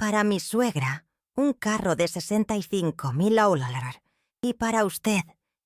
Para mi suegra, un carro de 65.000 $. Y para usted,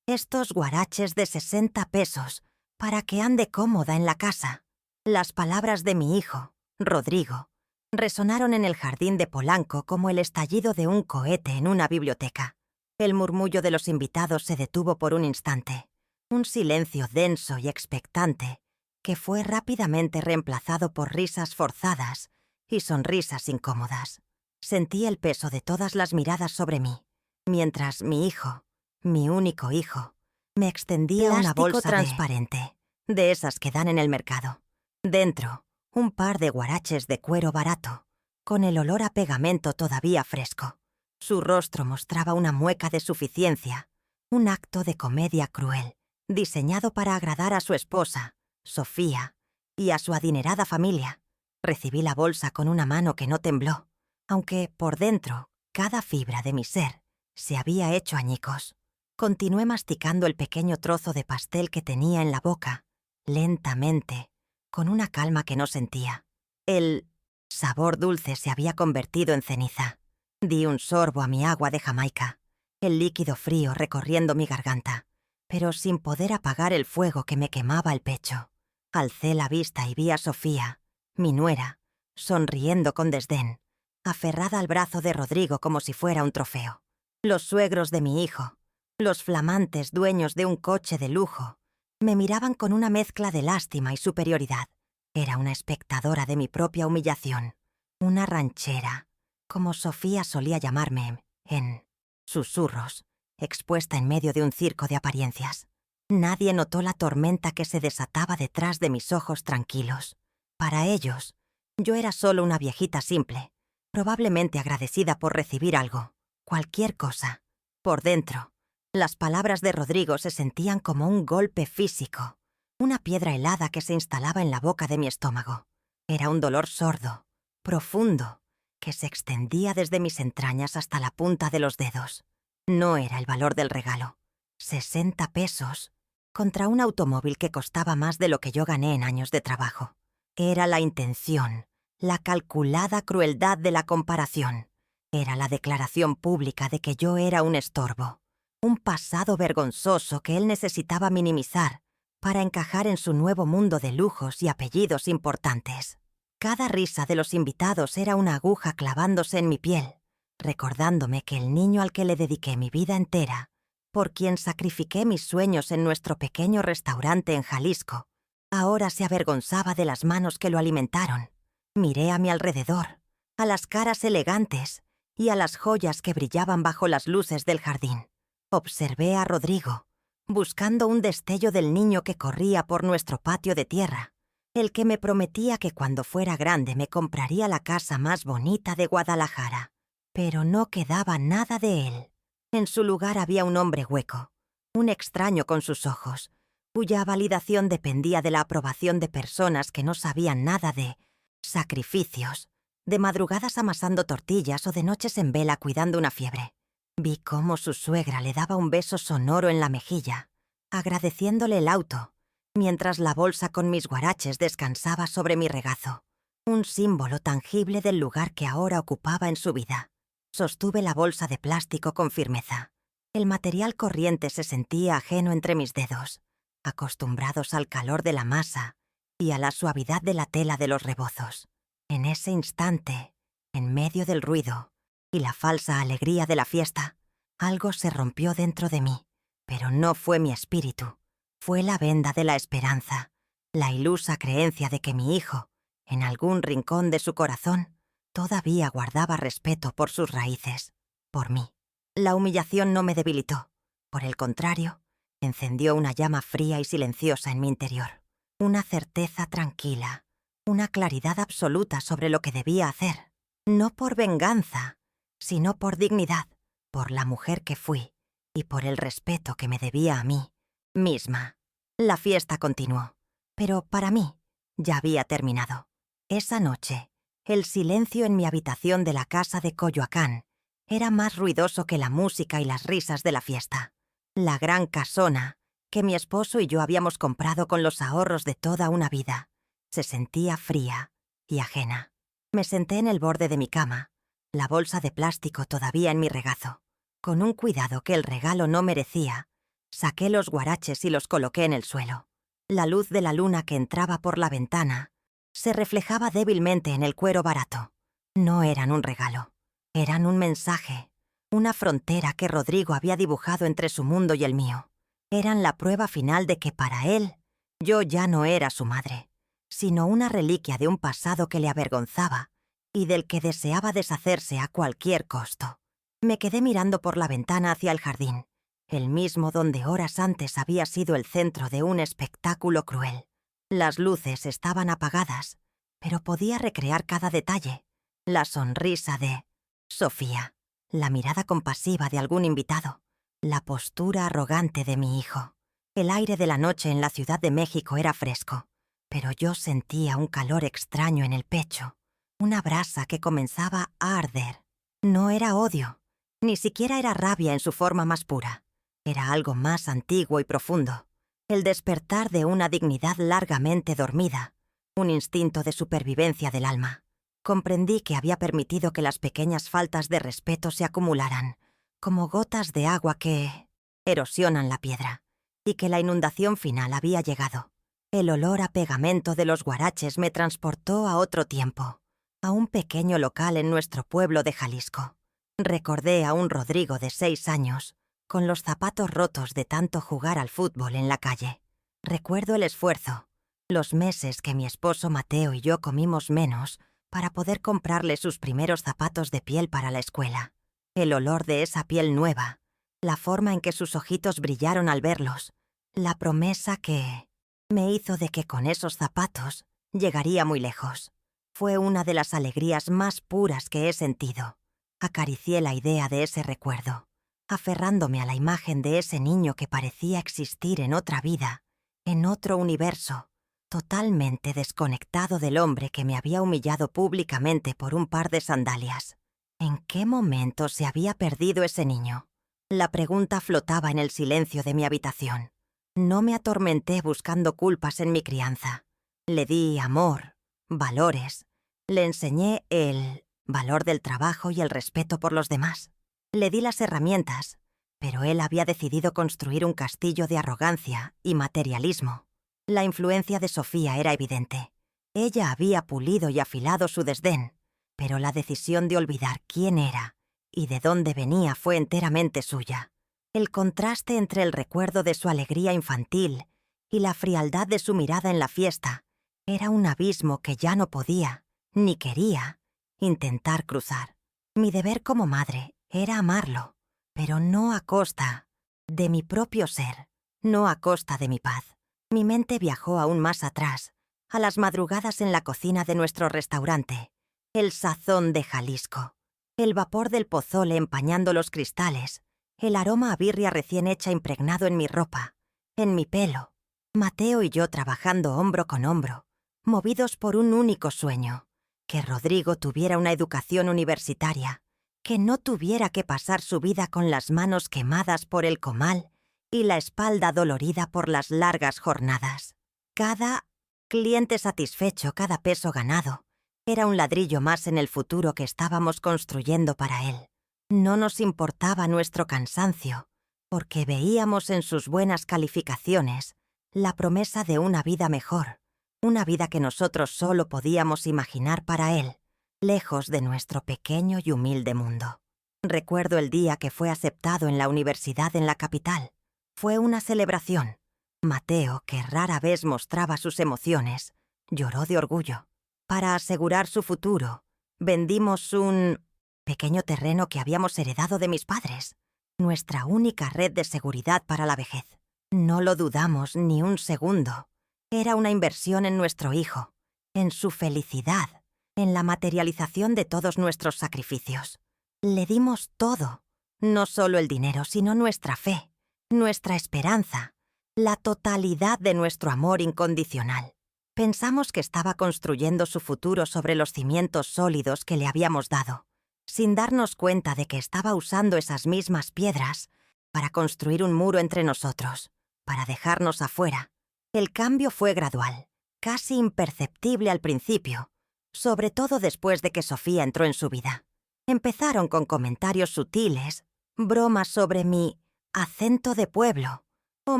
estos guaraches de 60 pesos, para que ande cómoda en la casa. Las palabras de mi hijo, Rodrigo, resonaron en el jardín de Polanco como el estallido de un cohete en una biblioteca. El murmullo de los invitados se detuvo por un instante. Un silencio denso y expectante, que fue rápidamente reemplazado por risas forzadas y sonrisas incómodas. Sentí el peso de todas las miradas sobre mí, mientras mi hijo, mi único hijo, me extendía una bolsa transparente, de esas que dan en el mercado. Dentro, un par de guaraches de cuero barato, con el olor a pegamento todavía fresco. Su rostro mostraba una mueca de suficiencia, un acto de comedia cruel, diseñado para agradar a su esposa, Sofía, y a su adinerada familia. Recibí la bolsa con una mano que no tembló, aunque por dentro, cada fibra de mi ser se había hecho añicos. Continué masticando el pequeño trozo de pastel que tenía en la boca, lentamente, con una calma que no sentía. El sabor dulce se había convertido en ceniza. Di un sorbo a mi agua de Jamaica, el líquido frío recorriendo mi garganta, pero sin poder apagar el fuego que me quemaba el pecho. Alcé la vista y vi a Sofía, mi nuera, sonriendo con desdén, aferrada al brazo de Rodrigo como si fuera un trofeo. Los suegros de mi hijo, los flamantes dueños de un coche de lujo, me miraban con una mezcla de lástima y superioridad. Era una espectadora de mi propia humillación, una ranchera, como Sofía solía llamarme, en susurros, expuesta en medio de un circo de apariencias. Nadie notó la tormenta que se desataba detrás de mis ojos tranquilos. Para ellos, yo era solo una viejita simple, probablemente agradecida por recibir algo, cualquier cosa. Por dentro, las palabras de Rodrigo se sentían como un golpe físico, una piedra helada que se instalaba en la boca de mi estómago. Era un dolor sordo, profundo, que se extendía desde mis entrañas hasta la punta de los dedos. No era el valor del regalo. 60 pesos contra un automóvil que costaba más de lo que yo gané en años de trabajo. Era la intención, la calculada crueldad de la comparación. Era la declaración pública de que yo era un estorbo, un pasado vergonzoso que él necesitaba minimizar para encajar en su nuevo mundo de lujos y apellidos importantes. Cada risa de los invitados era una aguja clavándose en mi piel, recordándome que el niño al que le dediqué mi vida entera, por quien sacrifiqué mis sueños en nuestro pequeño restaurante en Jalisco, ahora se avergonzaba de las manos que lo alimentaron. Miré a mi alrededor, a las caras elegantes y a las joyas que brillaban bajo las luces del jardín. Observé a Rodrigo, buscando un destello del niño que corría por nuestro patio de tierra, el que me prometía que cuando fuera grande me compraría la casa más bonita de Guadalajara. Pero no quedaba nada de él. En su lugar había un hombre hueco, un extraño con sus ojos, cuya validación dependía de la aprobación de personas que no sabían nada de sacrificios, de madrugadas amasando tortillas o de noches en vela cuidando una fiebre. Vi cómo su suegra le daba un beso sonoro en la mejilla, agradeciéndole el auto, mientras la bolsa con mis guaraches descansaba sobre mi regazo, un símbolo tangible del lugar que ahora ocupaba en su vida. Sostuve la bolsa de plástico con firmeza. El material corriente se sentía ajeno entre mis dedos, acostumbrados al calor de la masa y a la suavidad de la tela de los rebozos. En ese instante, en medio del ruido y la falsa alegría de la fiesta, algo se rompió dentro de mí, pero no fue mi espíritu. Fue la venda de la esperanza, la ilusa creencia de que mi hijo, en algún rincón de su corazón, todavía guardaba respeto por sus raíces, por mí. La humillación no me debilitó. Por el contrario, encendió una llama fría y silenciosa en mi interior. Una certeza tranquila, una claridad absoluta sobre lo que debía hacer. No por venganza, sino por dignidad, por la mujer que fui y por el respeto que me debía a mí misma. La fiesta continuó, pero para mí ya había terminado. Esa noche, el silencio en mi habitación de la casa de Coyoacán era más ruidoso que la música y las risas de la fiesta. La gran casona, que mi esposo y yo habíamos comprado con los ahorros de toda una vida, se sentía fría y ajena. Me senté en el borde de mi cama, la bolsa de plástico todavía en mi regazo. Con un cuidado que el regalo no merecía, saqué los guaraches y los coloqué en el suelo. La luz de la luna que entraba por la ventana se reflejaba débilmente en el cuero barato. No eran un regalo, eran un mensaje, una frontera que Rodrigo había dibujado entre su mundo y el mío. Eran la prueba final de que para él, yo ya no era su madre, sino una reliquia de un pasado que le avergonzaba y del que deseaba deshacerse a cualquier costo. Me quedé mirando por la ventana hacia el jardín, el mismo donde horas antes había sido el centro de un espectáculo cruel. Las luces estaban apagadas, pero podía recrear cada detalle. La sonrisa de Sofía, la mirada compasiva de algún invitado, la postura arrogante de mi hijo. El aire de la noche en la Ciudad de México era fresco, pero yo sentía un calor extraño en el pecho, una brasa que comenzaba a arder. No era odio, ni siquiera era rabia en su forma más pura. Era algo más antiguo y profundo, el despertar de una dignidad largamente dormida, un instinto de supervivencia del alma. Comprendí que había permitido que las pequeñas faltas de respeto se acumularan, como gotas de agua que erosionan la piedra, y que la inundación final había llegado. El olor a pegamento de los guaraches me transportó a otro tiempo, a un pequeño local en nuestro pueblo de Jalisco. Recordé a un Rodrigo de 6 años, con los zapatos rotos de tanto jugar al fútbol en la calle. Recuerdo el esfuerzo, los meses que mi esposo Mateo y yo comimos menos para poder comprarle sus primeros zapatos de piel para la escuela. El olor de esa piel nueva, la forma en que sus ojitos brillaron al verlos, la promesa que me hizo de que con esos zapatos llegaría muy lejos. Fue una de las alegrías más puras que he sentido. Acaricié la idea de ese recuerdo, aferrándome a la imagen de ese niño que parecía existir en otra vida, en otro universo, totalmente desconectado del hombre que me había humillado públicamente por un par de sandalias. ¿En qué momento se había perdido ese niño? La pregunta flotaba en el silencio de mi habitación. No me atormenté buscando culpas en mi crianza. Le di amor, valores. Le enseñé el valor del trabajo y el respeto por los demás. Le di las herramientas, pero él había decidido construir un castillo de arrogancia y materialismo. La influencia de Sofía era evidente. Ella había pulido y afilado su desdén, pero la decisión de olvidar quién era y de dónde venía fue enteramente suya. El contraste entre el recuerdo de su alegría infantil y la frialdad de su mirada en la fiesta era un abismo que ya no podía, ni quería, intentar cruzar. Mi deber como madre era amarlo, pero no a costa de mi propio ser, no a costa de mi paz. Mi mente viajó aún más atrás, a las madrugadas en la cocina de nuestro restaurante, el sazón de Jalisco, el vapor del pozole empañando los cristales, el aroma a birria recién hecha impregnado en mi ropa, en mi pelo, Mateo y yo trabajando hombro con hombro, movidos por un único sueño, que Rodrigo tuviera una educación universitaria, que no tuviera que pasar su vida con las manos quemadas por el comal y la espalda dolorida por las largas jornadas. Cada cliente satisfecho, cada peso ganado, era un ladrillo más en el futuro que estábamos construyendo para él. No nos importaba nuestro cansancio, porque veíamos en sus buenas calificaciones la promesa de una vida mejor, una vida que nosotros solo podíamos imaginar para él, lejos de nuestro pequeño y humilde mundo. Recuerdo el día que fue aceptado en la universidad en la capital. Fue una celebración. Mateo, que rara vez mostraba sus emociones, lloró de orgullo. Para asegurar su futuro, vendimos un pequeño terreno que habíamos heredado de mis padres, nuestra única red de seguridad para la vejez. No lo dudamos ni un segundo. Era una inversión en nuestro hijo, en su felicidad, en la materialización de todos nuestros sacrificios. Le dimos todo, no solo el dinero, sino nuestra fe, nuestra esperanza, la totalidad de nuestro amor incondicional. Pensamos que estaba construyendo su futuro sobre los cimientos sólidos que le habíamos dado, sin darnos cuenta de que estaba usando esas mismas piedras para construir un muro entre nosotros, para dejarnos afuera. El cambio fue gradual, casi imperceptible al principio, sobre todo después de que Sofía entró en su vida. Empezaron con comentarios sutiles, bromas sobre mi acento de pueblo o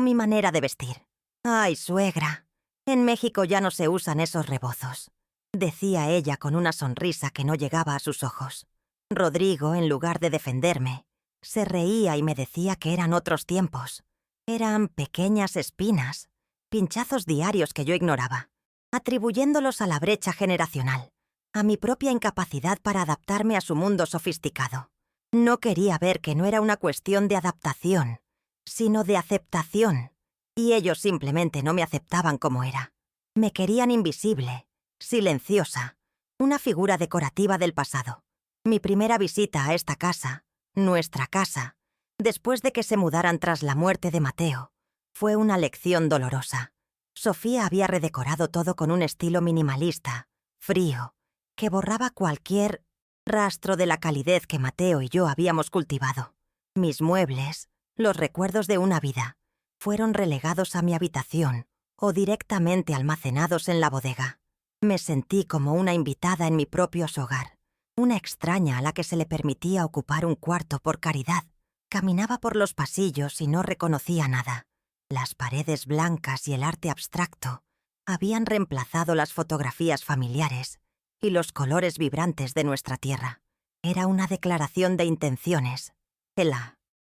mi manera de vestir. «Ay, suegra, en México ya no se usan esos rebozos», decía ella con una sonrisa que no llegaba a sus ojos. Rodrigo, en lugar de defenderme, se reía y me decía que eran otros tiempos. Eran pequeñas espinas, pinchazos diarios que yo ignoraba, atribuyéndolos a la brecha generacional, a mi propia incapacidad para adaptarme a su mundo sofisticado. No quería ver que no era una cuestión de adaptación, sino de aceptación, y ellos simplemente no me aceptaban como era. Me querían invisible, silenciosa, una figura decorativa del pasado. Mi primera visita a esta casa, nuestra casa, después de que se mudaran tras la muerte de Mateo, fue una lección dolorosa. Sofía había redecorado todo con un estilo minimalista, frío, que borraba cualquier rastro de la calidez que Mateo y yo habíamos cultivado. Mis muebles, los recuerdos de una vida, fueron relegados a mi habitación o directamente almacenados en la bodega. Me sentí como una invitada en mi propio hogar, una extraña a la que se le permitía ocupar un cuarto por caridad. Caminaba por los pasillos y no reconocía nada. Las paredes blancas y el arte abstracto habían reemplazado las fotografías familiares y los colores vibrantes de nuestra tierra. Era una declaración de intenciones. El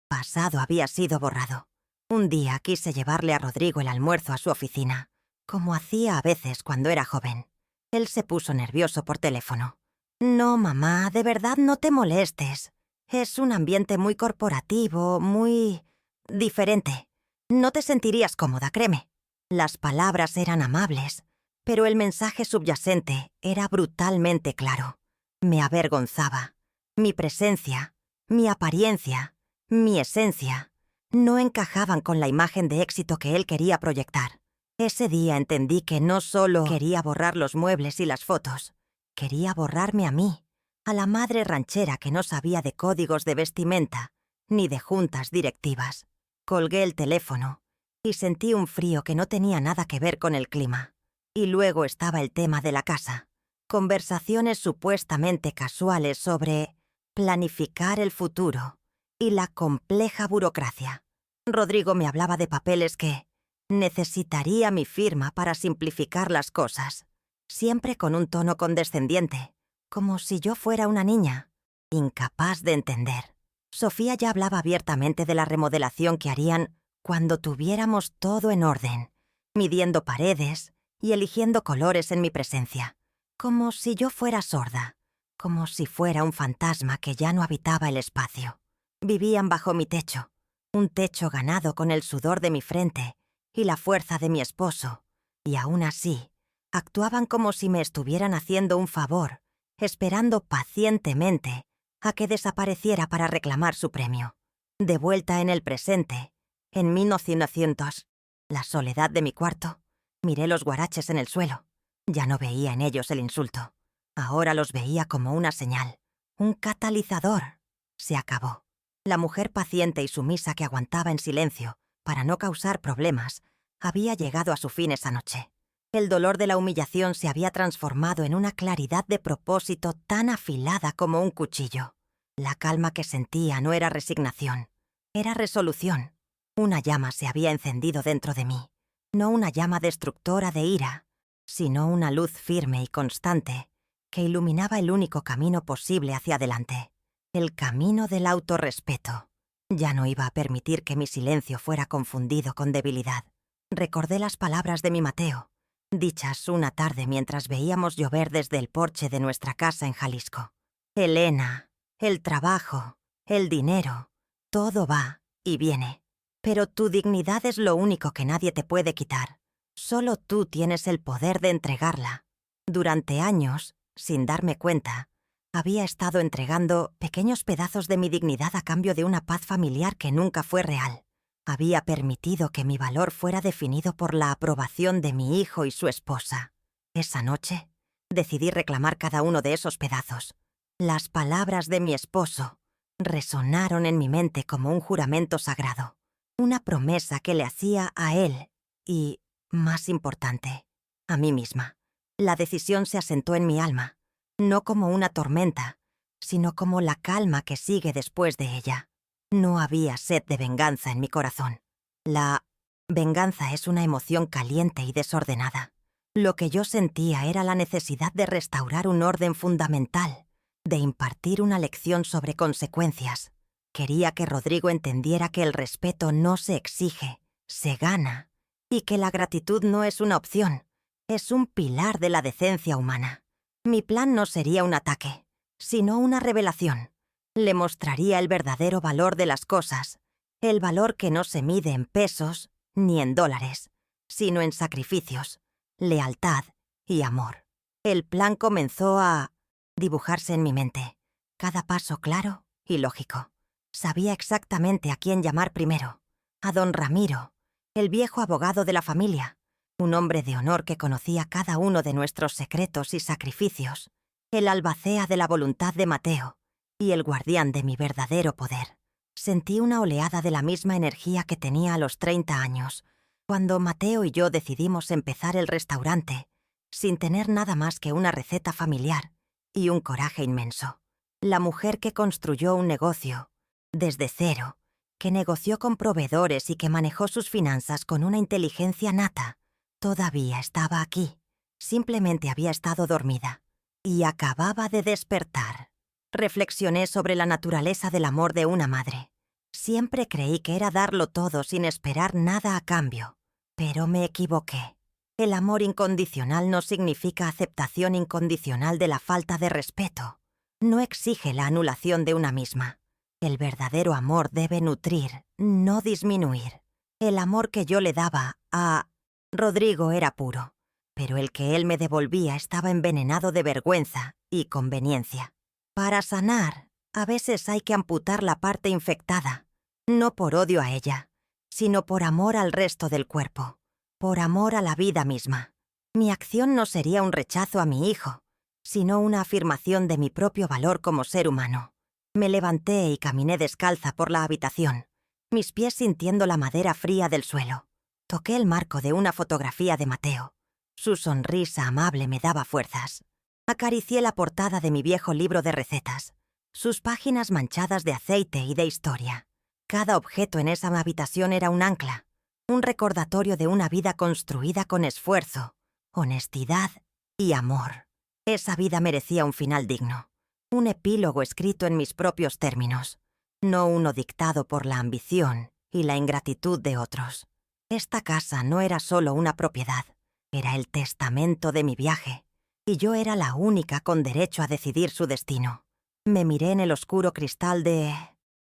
pasado había sido borrado. Un día quise llevarle a Rodrigo el almuerzo a su oficina, como hacía a veces cuando era joven. Él se puso nervioso por teléfono. «No, mamá, de verdad no te molestes. Es un ambiente muy corporativo, muy diferente. No te sentirías cómoda, créeme». Las palabras eran amables, pero el mensaje subyacente era brutalmente claro. Me avergonzaba. Mi presencia, mi apariencia, mi esencia, no encajaban con la imagen de éxito que él quería proyectar. Ese día entendí que no solo quería borrar los muebles y las fotos, quería borrarme a mí, a la madre ranchera que no sabía de códigos de vestimenta ni de juntas directivas. Colgué el teléfono y sentí un frío que no tenía nada que ver con el clima. Y luego estaba el tema de la casa. Conversaciones supuestamente casuales sobre planificar el futuro y la compleja burocracia. Rodrigo me hablaba de papeles que necesitaría mi firma para simplificar las cosas, siempre con un tono condescendiente, como si yo fuera una niña, incapaz de entender. Sofía ya hablaba abiertamente de la remodelación que harían cuando tuviéramos todo en orden, midiendo paredes y eligiendo colores en mi presencia, como si yo fuera sorda, como si fuera un fantasma que ya no habitaba el espacio. Vivían bajo mi techo, un techo ganado con el sudor de mi frente y la fuerza de mi esposo, y aún así, actuaban como si me estuvieran haciendo un favor, esperando pacientemente a que desapareciera para reclamar su premio. De vuelta en el presente, en 1900, la soledad de mi cuarto, miré los guaraches en el suelo. Ya no veía en ellos el insulto. Ahora los veía como una señal, un catalizador. Se acabó. La mujer paciente y sumisa que aguantaba en silencio para no causar problemas había llegado a su fin esa noche. El dolor de la humillación se había transformado en una claridad de propósito tan afilada como un cuchillo. La calma que sentía no era resignación, era resolución. Una llama se había encendido dentro de mí, no una llama destructora de ira, sino una luz firme y constante que iluminaba el único camino posible hacia adelante, el camino del autorrespeto. Ya no iba a permitir que mi silencio fuera confundido con debilidad. Recordé las palabras de mi Mateo, dichas una tarde mientras veíamos llover desde el porche de nuestra casa en Jalisco. «Elena, el trabajo, el dinero, todo va y viene. Pero tu dignidad es lo único que nadie te puede quitar. Solo tú tienes el poder de entregarla». Durante años, sin darme cuenta, había estado entregando pequeños pedazos de mi dignidad a cambio de una paz familiar que nunca fue real. Había permitido que mi valor fuera definido por la aprobación de mi hijo y su esposa. Esa noche, decidí reclamar cada uno de esos pedazos. Las palabras de mi esposo resonaron en mi mente como un juramento sagrado, una promesa que le hacía a él y, más importante, a mí misma. La decisión se asentó en mi alma, no como una tormenta, sino como la calma que sigue después de ella. No había sed de venganza en mi corazón. La venganza es una emoción caliente y desordenada. Lo que yo sentía era la necesidad de restaurar un orden fundamental, de impartir una lección sobre consecuencias. Quería que Rodrigo entendiera que el respeto no se exige, se gana, y que la gratitud no es una opción, es un pilar de la decencia humana. Mi plan no sería un ataque, sino una revelación. Le mostraría el verdadero valor de las cosas, el valor que no se mide en pesos ni en dólares, sino en sacrificios, lealtad y amor. El plan comenzó a dibujarse en mi mente, cada paso claro y lógico. Sabía exactamente a quién llamar primero, a don Ramiro, el viejo abogado de la familia, un hombre de honor que conocía cada uno de nuestros secretos y sacrificios, el albacea de la voluntad de Mateo y el guardián de mi verdadero poder. Sentí una oleada de la misma energía que tenía a los 30 años, cuando Mateo y yo decidimos empezar el restaurante, sin tener nada más que una receta familiar y un coraje inmenso. La mujer que construyó un negocio, desde cero, que negoció con proveedores y que manejó sus finanzas con una inteligencia nata, todavía estaba aquí. Simplemente había estado dormida y acababa de despertar. Reflexioné sobre la naturaleza del amor de una madre. Siempre creí que era darlo todo sin esperar nada a cambio, pero me equivoqué. El amor incondicional no significa aceptación incondicional de la falta de respeto. No exige la anulación de una misma. El verdadero amor debe nutrir, no disminuir. El amor que yo le daba a Rodrigo era puro, pero el que él me devolvía estaba envenenado de vergüenza y conveniencia. Para sanar, a veces hay que amputar la parte infectada, no por odio a ella, sino por amor al resto del cuerpo, por amor a la vida misma. Mi acción no sería un rechazo a mi hijo, sino una afirmación de mi propio valor como ser humano. Me levanté y caminé descalza por la habitación, mis pies sintiendo la madera fría del suelo. Toqué el marco de una fotografía de Mateo. Su sonrisa amable me daba fuerzas. Acaricié la portada de mi viejo libro de recetas, sus páginas manchadas de aceite y de historia. Cada objeto en esa habitación era un ancla, un recordatorio de una vida construida con esfuerzo, honestidad y amor. Esa vida merecía un final digno, un epílogo escrito en mis propios términos, no uno dictado por la ambición y la ingratitud de otros. Esta casa no era solo una propiedad, era el testamento de mi viaje, y yo era la única con derecho a decidir su destino. Me miré en el oscuro cristal de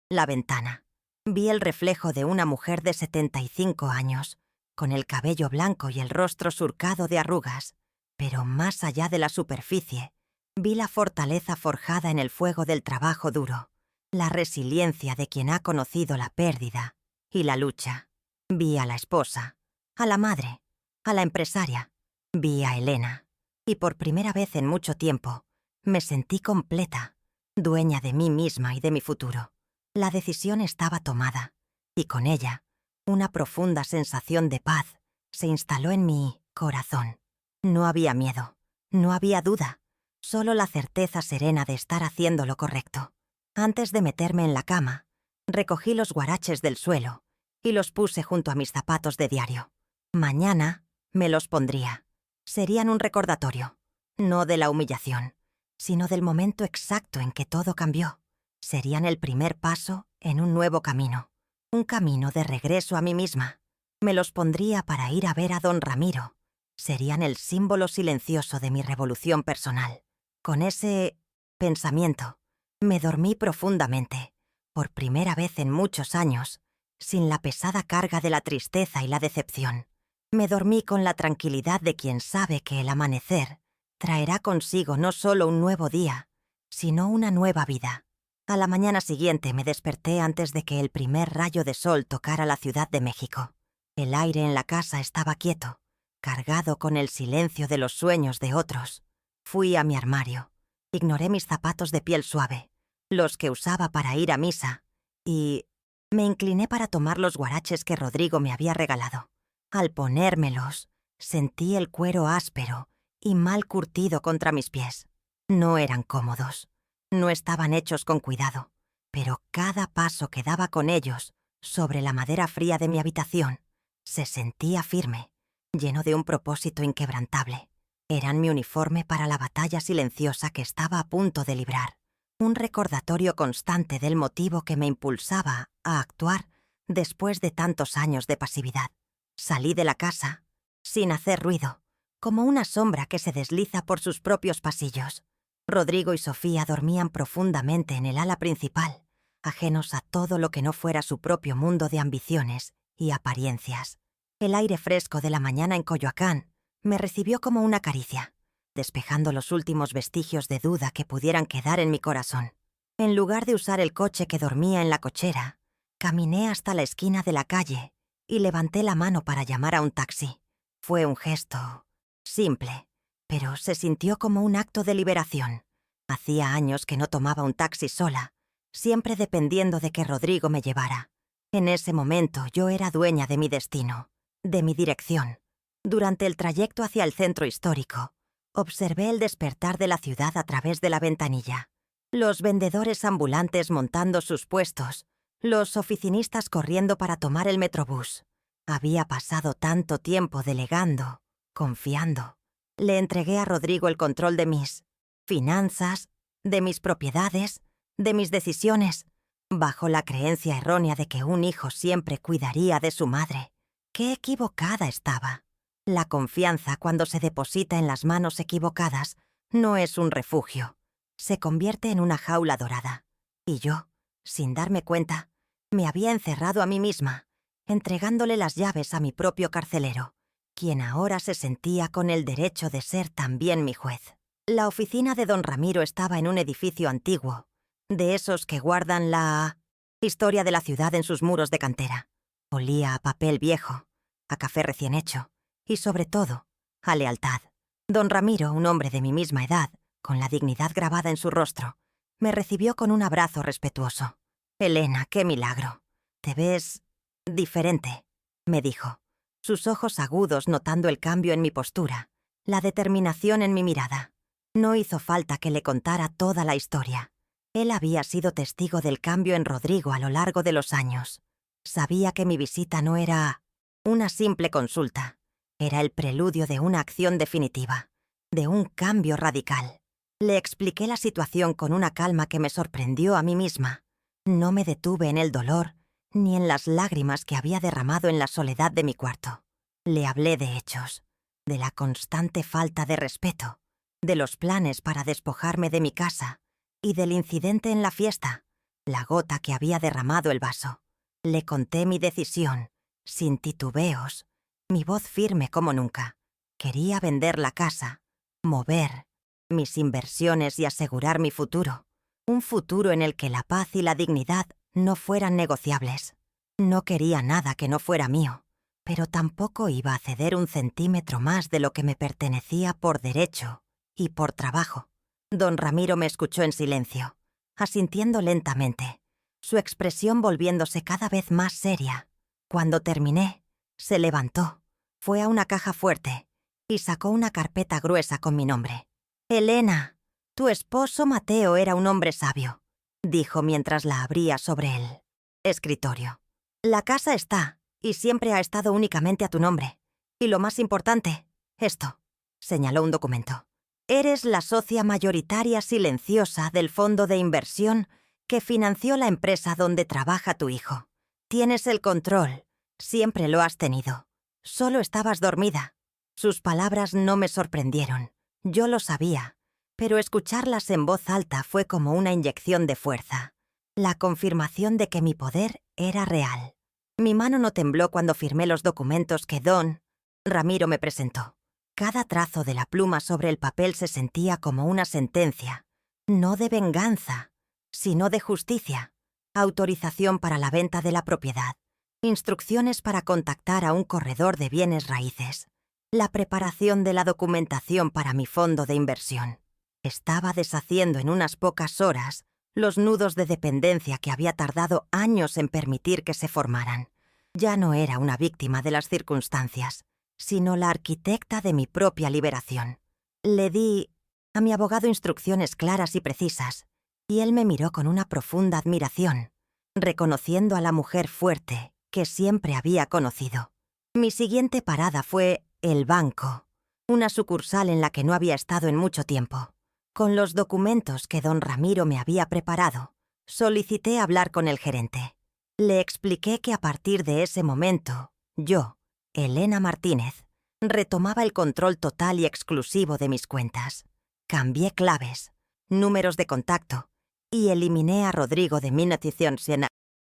la ventana. Vi el reflejo de una mujer de 75 años, con el cabello blanco y el rostro surcado de arrugas, pero más allá de la superficie, vi la fortaleza forjada en el fuego del trabajo duro, la resiliencia de quien ha conocido la pérdida y la lucha. Vi a la esposa, a la madre, a la empresaria, vi a Elena, y por primera vez en mucho tiempo me sentí completa, dueña de mí misma y de mi futuro. La decisión estaba tomada, y con ella, una profunda sensación de paz se instaló en mi corazón. No había miedo, no había duda, solo la certeza serena de estar haciendo lo correcto. Antes de meterme en la cama, recogí los guaraches del suelo y los puse junto a mis zapatos de diario. Mañana me los pondría. Serían un recordatorio, no de la humillación, sino del momento exacto en que todo cambió. Serían el primer paso en un nuevo camino, un camino de regreso a mí misma. Me los pondría para ir a ver a don Ramiro. Serían el símbolo silencioso de mi revolución personal. Con ese pensamiento, me dormí profundamente, por primera vez en muchos años, sin la pesada carga de la tristeza y la decepción. Me dormí con la tranquilidad de quien sabe que el amanecer traerá consigo no solo un nuevo día, sino una nueva vida. A la mañana siguiente me desperté antes de que el primer rayo de sol tocara la Ciudad de México. El aire en la casa estaba quieto, cargado con el silencio de los sueños de otros. Fui a mi armario, ignoré mis zapatos de piel suave, los que usaba para ir a misa, y me incliné para tomar los guaraches que Rodrigo me había regalado. Al ponérmelos, sentí el cuero áspero y mal curtido contra mis pies. No eran cómodos. No estaban hechos con cuidado, pero cada paso que daba con ellos sobre la madera fría de mi habitación se sentía firme, lleno de un propósito inquebrantable. Eran mi uniforme para la batalla silenciosa que estaba a punto de librar, un recordatorio constante del motivo que me impulsaba a actuar después de tantos años de pasividad. Salí de la casa, sin hacer ruido, como una sombra que se desliza por sus propios pasillos. Rodrigo y Sofía dormían profundamente en el ala principal, ajenos a todo lo que no fuera su propio mundo de ambiciones y apariencias. El aire fresco de la mañana en Coyoacán me recibió como una caricia, despejando los últimos vestigios de duda que pudieran quedar en mi corazón. En lugar de usar el coche que dormía en la cochera, caminé hasta la esquina de la calle y levanté la mano para llamar a un taxi. Fue un gesto simple, pero se sintió como un acto de liberación. Hacía años que no tomaba un taxi sola, siempre dependiendo de que Rodrigo me llevara. En ese momento yo era dueña de mi destino, de mi dirección. Durante el trayecto hacia el centro histórico, observé el despertar de la ciudad a través de la ventanilla. Los vendedores ambulantes montando sus puestos, los oficinistas corriendo para tomar el metrobús. Había pasado tanto tiempo delegando, confiando. Le entregué a Rodrigo el control de mis finanzas, de mis propiedades, de mis decisiones, bajo la creencia errónea de que un hijo siempre cuidaría de su madre. ¡Qué equivocada estaba! La confianza, cuando se deposita en las manos equivocadas, no es un refugio. Se convierte en una jaula dorada. Y yo, sin darme cuenta, me había encerrado a mí misma, entregándole las llaves a mi propio carcelero, quien ahora se sentía con el derecho de ser también mi juez. La oficina de don Ramiro estaba en un edificio antiguo, de esos que guardan la historia de la ciudad en sus muros de cantera. Olía a papel viejo, a café recién hecho y, sobre todo, a lealtad. Don Ramiro, un hombre de mi misma edad, con la dignidad grabada en su rostro, me recibió con un abrazo respetuoso. «Elena, qué milagro. Te ves diferente», me dijo, sus ojos agudos notando el cambio en mi postura, la determinación en mi mirada. No hizo falta que le contara toda la historia. Él había sido testigo del cambio en Rodrigo a lo largo de los años. Sabía que mi visita no era una simple consulta. Era el preludio de una acción definitiva, de un cambio radical. Le expliqué la situación con una calma que me sorprendió a mí misma. No me detuve en el dolor ni en las lágrimas que había derramado en la soledad de mi cuarto. Le hablé de hechos, de la constante falta de respeto, de los planes para despojarme de mi casa y del incidente en la fiesta, la gota que había derramado el vaso. Le conté mi decisión, sin titubeos, mi voz firme como nunca. Quería vender la casa, mover mis inversiones y asegurar mi futuro. Un futuro en el que la paz y la dignidad no fueran negociables. No quería nada que no fuera mío, pero tampoco iba a ceder un centímetro más de lo que me pertenecía por derecho y por trabajo. Don Ramiro me escuchó en silencio, asintiendo lentamente, su expresión volviéndose cada vez más seria. Cuando terminé, se levantó, fue a una caja fuerte y sacó una carpeta gruesa con mi nombre. «Elena, tu esposo Mateo era un hombre sabio», dijo mientras la abría sobre el escritorio. «La casa está, y siempre ha estado únicamente a tu nombre. Y lo más importante, esto», señaló un documento. «Eres la socia mayoritaria silenciosa del fondo de inversión que financió la empresa donde trabaja tu hijo. Tienes el control, siempre lo has tenido. Solo estabas dormida». Sus palabras no me sorprendieron. Yo lo sabía, pero escucharlas en voz alta fue como una inyección de fuerza, la confirmación de que mi poder era real. Mi mano no tembló cuando firmé los documentos que don Ramiro me presentó. Cada trazo de la pluma sobre el papel se sentía como una sentencia, no de venganza, sino de justicia. Autorización para la venta de la propiedad, instrucciones para contactar a un corredor de bienes raíces, la preparación de la documentación para mi fondo de inversión. Estaba deshaciendo en unas pocas horas los nudos de dependencia que había tardado años en permitir que se formaran. Ya no era una víctima de las circunstancias, sino la arquitecta de mi propia liberación. Le di a mi abogado instrucciones claras y precisas, y él me miró con una profunda admiración, reconociendo a la mujer fuerte que siempre había conocido. Mi siguiente parada fue el banco, una sucursal en la que no había estado en mucho tiempo. Con los documentos que don Ramiro me había preparado, solicité hablar con el gerente. Le expliqué que a partir de ese momento, yo, Elena Martínez, retomaba el control total y exclusivo de mis cuentas. Cambié claves, números de contacto y eliminé a Rodrigo de mi notición,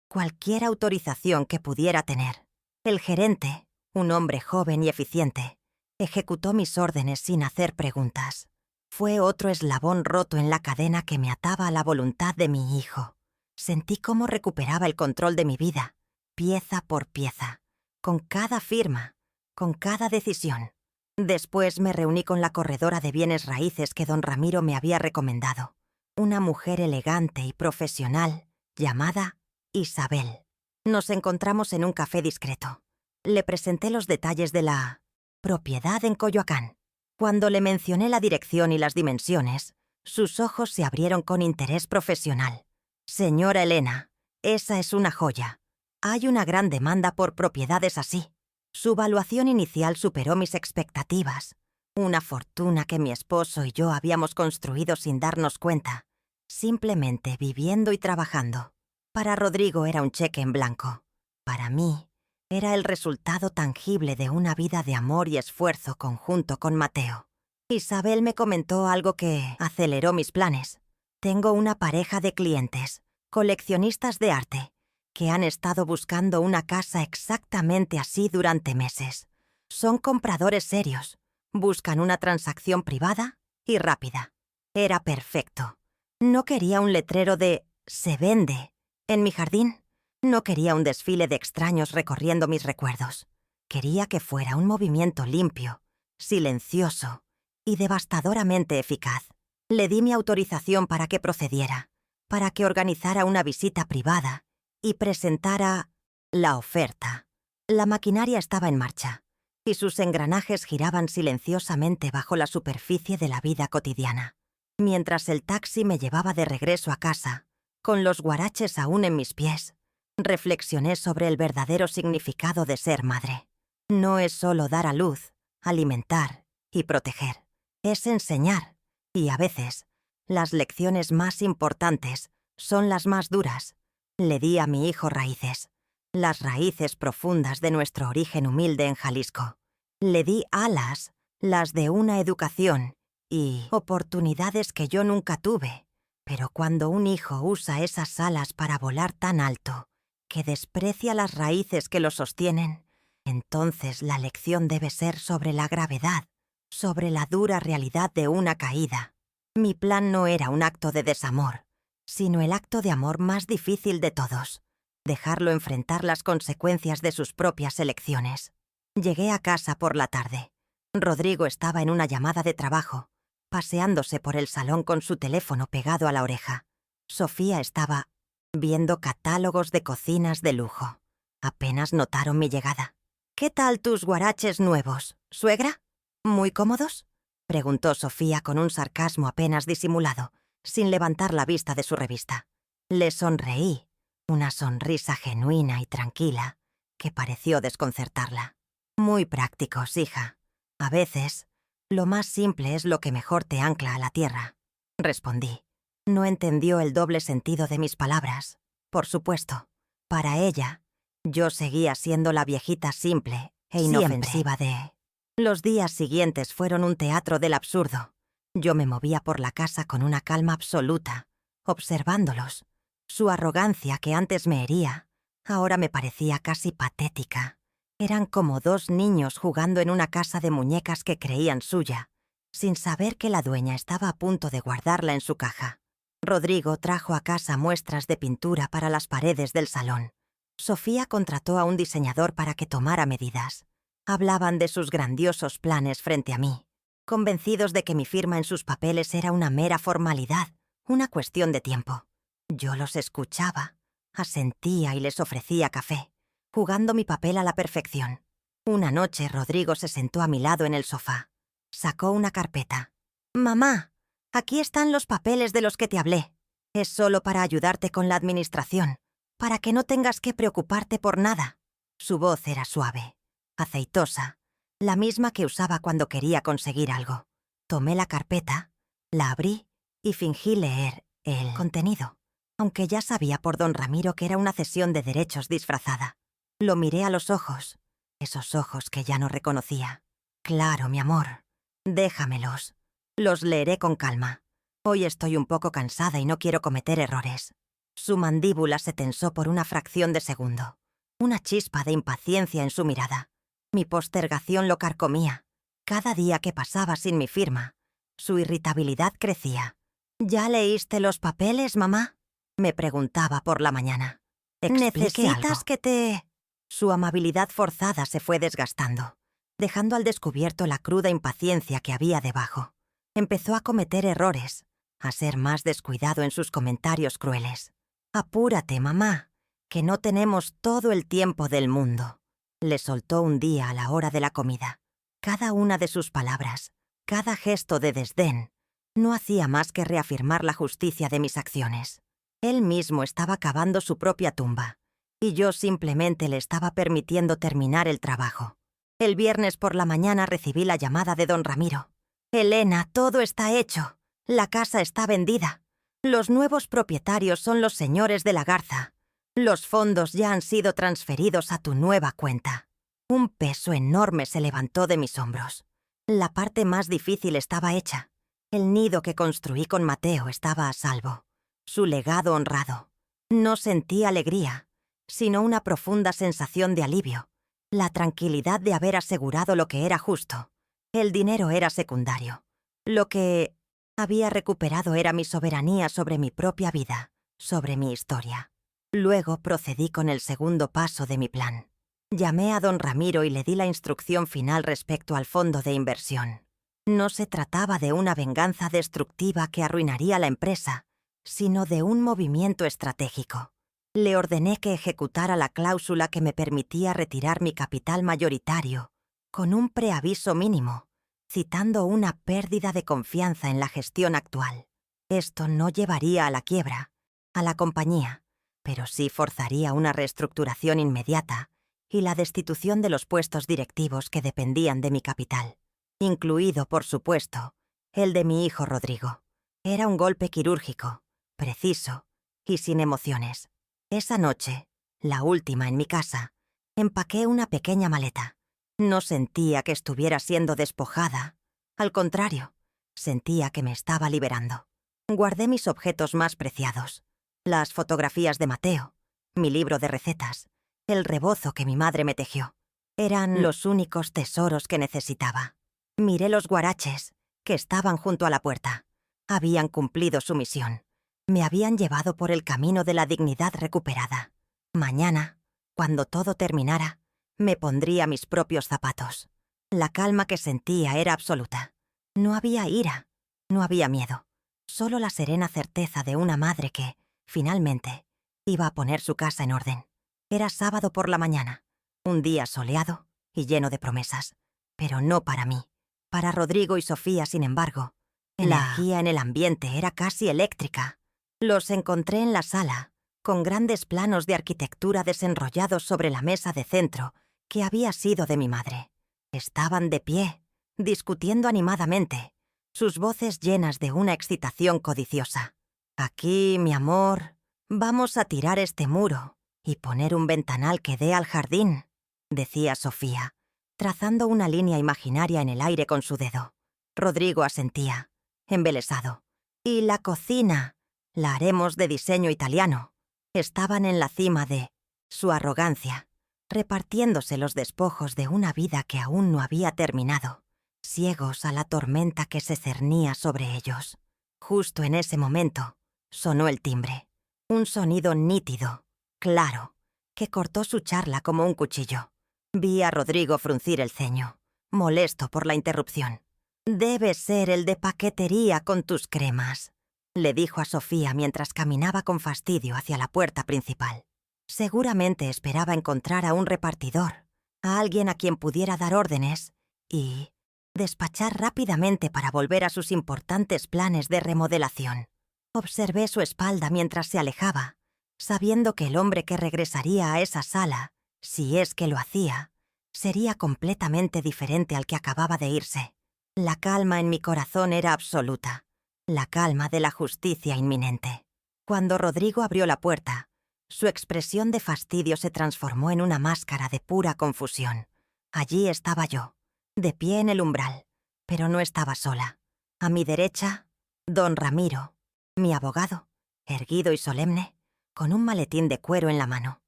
cualquier autorización que pudiera tener. El gerente, un hombre joven y eficiente, ejecutó mis órdenes sin hacer preguntas. Fue otro eslabón roto en la cadena que me ataba a la voluntad de mi hijo. Sentí cómo recuperaba el control de mi vida, pieza por pieza, con cada firma, con cada decisión. Después me reuní con la corredora de bienes raíces que don Ramiro me había recomendado, una mujer elegante y profesional llamada Isabel. Nos encontramos en un café discreto. Le presenté los detalles de la propiedad en Coyoacán. Cuando le mencioné la dirección y las dimensiones, sus ojos se abrieron con interés profesional. Señora Elena, esa es una joya. Hay una gran demanda por propiedades así. Su valuación inicial superó mis expectativas. Una fortuna que mi esposo y yo habíamos construido sin darnos cuenta, simplemente viviendo y trabajando. Para Rodrigo era un cheque en blanco. Para mí, era el resultado tangible de una vida de amor y esfuerzo conjunto con Mateo. Isabel me comentó algo que aceleró mis planes. Tengo una pareja de clientes, coleccionistas de arte, que han estado buscando una casa exactamente así durante meses. Son compradores serios, buscan una transacción privada y rápida. Era perfecto. No quería un letrero de «se vende» en mi jardín. No quería un desfile de extraños recorriendo mis recuerdos. Quería que fuera un movimiento limpio, silencioso y devastadoramente eficaz. Le di mi autorización para que procediera, para que organizara una visita privada y presentara la oferta. La maquinaria estaba en marcha, y sus engranajes giraban silenciosamente bajo la superficie de la vida cotidiana. Mientras el taxi me llevaba de regreso a casa, con los guaraches aún en mis pies, reflexioné sobre el verdadero significado de ser madre. No es solo dar a luz, alimentar y proteger. Es enseñar, y a veces, las lecciones más importantes son las más duras. Le di a mi hijo raíces, las raíces profundas de nuestro origen humilde en Jalisco. Le di alas, las de una educación y oportunidades que yo nunca tuve. Pero cuando un hijo usa esas alas para volar tan alto, que desprecia las raíces que lo sostienen, entonces la lección debe ser sobre la gravedad, sobre la dura realidad de una caída. Mi plan no era un acto de desamor, sino el acto de amor más difícil de todos, dejarlo enfrentar las consecuencias de sus propias elecciones. Llegué a casa por la tarde. Rodrigo estaba en una llamada de trabajo, paseándose por el salón con su teléfono pegado a la oreja. Sofía estaba viendo catálogos de cocinas de lujo. Apenas notaron mi llegada. «¿Qué tal tus guaraches nuevos, suegra? ¿Muy cómodos?», preguntó Sofía con un sarcasmo apenas disimulado, sin levantar la vista de su revista. Le sonreí, una sonrisa genuina y tranquila, que pareció desconcertarla. «Muy prácticos, hija. A veces, lo más simple es lo que mejor te ancla a la tierra», respondí. No entendió el doble sentido de mis palabras. Por supuesto, para ella, yo seguía siendo la viejita simple e inofensiva de... Los días siguientes fueron un teatro del absurdo. Yo me movía por la casa con una calma absoluta, observándolos. Su arrogancia, que antes me hería, ahora me parecía casi patética. Eran como dos niños jugando en una casa de muñecas que creían suya, sin saber que la dueña estaba a punto de guardarla en su caja. Rodrigo trajo a casa muestras de pintura para las paredes del salón. Sofía contrató a un diseñador para que tomara medidas. Hablaban de sus grandiosos planes frente a mí, convencidos de que mi firma en sus papeles era una mera formalidad, una cuestión de tiempo. Yo los escuchaba, asentía y les ofrecía café, jugando mi papel a la perfección. Una noche Rodrigo se sentó a mi lado en el sofá. Sacó una carpeta. «Mamá, aquí están los papeles de los que te hablé». Es solo para ayudarte con la administración, para que no tengas que preocuparte por nada. Su voz era suave, aceitosa, la misma que usaba cuando quería conseguir algo. Tomé la carpeta, la abrí y fingí leer el contenido, aunque ya sabía por don Ramiro que era una cesión de derechos disfrazada. Lo miré a los ojos, esos ojos que ya no reconocía. Claro, mi amor, déjamelos. Los leeré con calma. Hoy estoy un poco cansada y no quiero cometer errores. Su mandíbula se tensó por una fracción de segundo. Una chispa de impaciencia en su mirada. Mi postergación lo carcomía. Cada día que pasaba sin mi firma, su irritabilidad crecía. ¿Ya leíste los papeles, mamá?, me preguntaba por la mañana. ¿Necesitas que te...? Su amabilidad forzada se fue desgastando, dejando al descubierto la cruda impaciencia que había debajo. Empezó a cometer errores, a ser más descuidado en sus comentarios crueles. «Apúrate, mamá, que no tenemos todo el tiempo del mundo», le soltó un día a la hora de la comida. Cada una de sus palabras, cada gesto de desdén, no hacía más que reafirmar la justicia de mis acciones. Él mismo estaba cavando su propia tumba, y yo simplemente le estaba permitiendo terminar el trabajo. El viernes por la mañana recibí la llamada de don Ramiro. «Elena, todo está hecho. La casa está vendida. Los nuevos propietarios son los señores de la Garza. Los fondos ya han sido transferidos a tu nueva cuenta». Un peso enorme se levantó de mis hombros. La parte más difícil estaba hecha. El nido que construí con Mateo estaba a salvo. Su legado honrado. No sentí alegría, sino una profunda sensación de alivio. La tranquilidad de haber asegurado lo que era justo. El dinero era secundario. Lo que había recuperado era mi soberanía sobre mi propia vida, sobre mi historia. Luego procedí con el segundo paso de mi plan. Llamé a don Ramiro y le di la instrucción final respecto al fondo de inversión. No se trataba de una venganza destructiva que arruinaría la empresa, sino de un movimiento estratégico. Le ordené que ejecutara la cláusula que me permitía retirar mi capital mayoritario, con un preaviso mínimo, citando una pérdida de confianza en la gestión actual. Esto no llevaría a la quiebra, a la compañía, pero sí forzaría una reestructuración inmediata y la destitución de los puestos directivos que dependían de mi capital, incluido, por supuesto, el de mi hijo Rodrigo. Era un golpe quirúrgico, preciso y sin emociones. Esa noche, la última en mi casa, empaqué una pequeña maleta. No sentía que estuviera siendo despojada. Al contrario, sentía que me estaba liberando. Guardé mis objetos más preciados. Las fotografías de Mateo, mi libro de recetas, el rebozo que mi madre me tejió. Eran los únicos tesoros que necesitaba. Miré los guaraches, que estaban junto a la puerta. Habían cumplido su misión. Me habían llevado por el camino de la dignidad recuperada. Mañana, cuando todo terminara, me pondría mis propios zapatos. La calma que sentía era absoluta. No había ira, no había miedo. Solo la serena certeza de una madre que, finalmente, iba a poner su casa en orden. Era sábado por la mañana, un día soleado y lleno de promesas. Pero no para mí. Para Rodrigo y Sofía, sin embargo, la energía en el ambiente era casi eléctrica. Los encontré en la sala, con grandes planos de arquitectura desenrollados sobre la mesa de centro que había sido de mi madre. Estaban de pie, discutiendo animadamente, sus voces llenas de una excitación codiciosa. «Aquí, mi amor, vamos a tirar este muro y poner un ventanal que dé al jardín», decía Sofía, trazando una línea imaginaria en el aire con su dedo. Rodrigo asentía, embelesado. «Y la cocina, la haremos de diseño italiano». Estaban en la cima de su arrogancia, repartiéndose los despojos de una vida que aún no había terminado, ciegos a la tormenta que se cernía sobre ellos. Justo en ese momento, sonó el timbre. Un sonido nítido, claro, que cortó su charla como un cuchillo. Vi a Rodrigo fruncir el ceño, molesto por la interrupción. «Debe ser el de paquetería con tus cremas», le dijo a Sofía mientras caminaba con fastidio hacia la puerta principal. Seguramente esperaba encontrar a un repartidor, a alguien a quien pudiera dar órdenes y despachar rápidamente para volver a sus importantes planes de remodelación. Observé su espalda mientras se alejaba, sabiendo que el hombre que regresaría a esa sala, si es que lo hacía, sería completamente diferente al que acababa de irse. La calma en mi corazón era absoluta, la calma de la justicia inminente. Cuando Rodrigo abrió la puerta, su expresión de fastidio se transformó en una máscara de pura confusión. Allí estaba yo, de pie en el umbral, pero no estaba sola. A mi derecha, don Ramiro, mi abogado, erguido y solemne, con un maletín de cuero en la mano.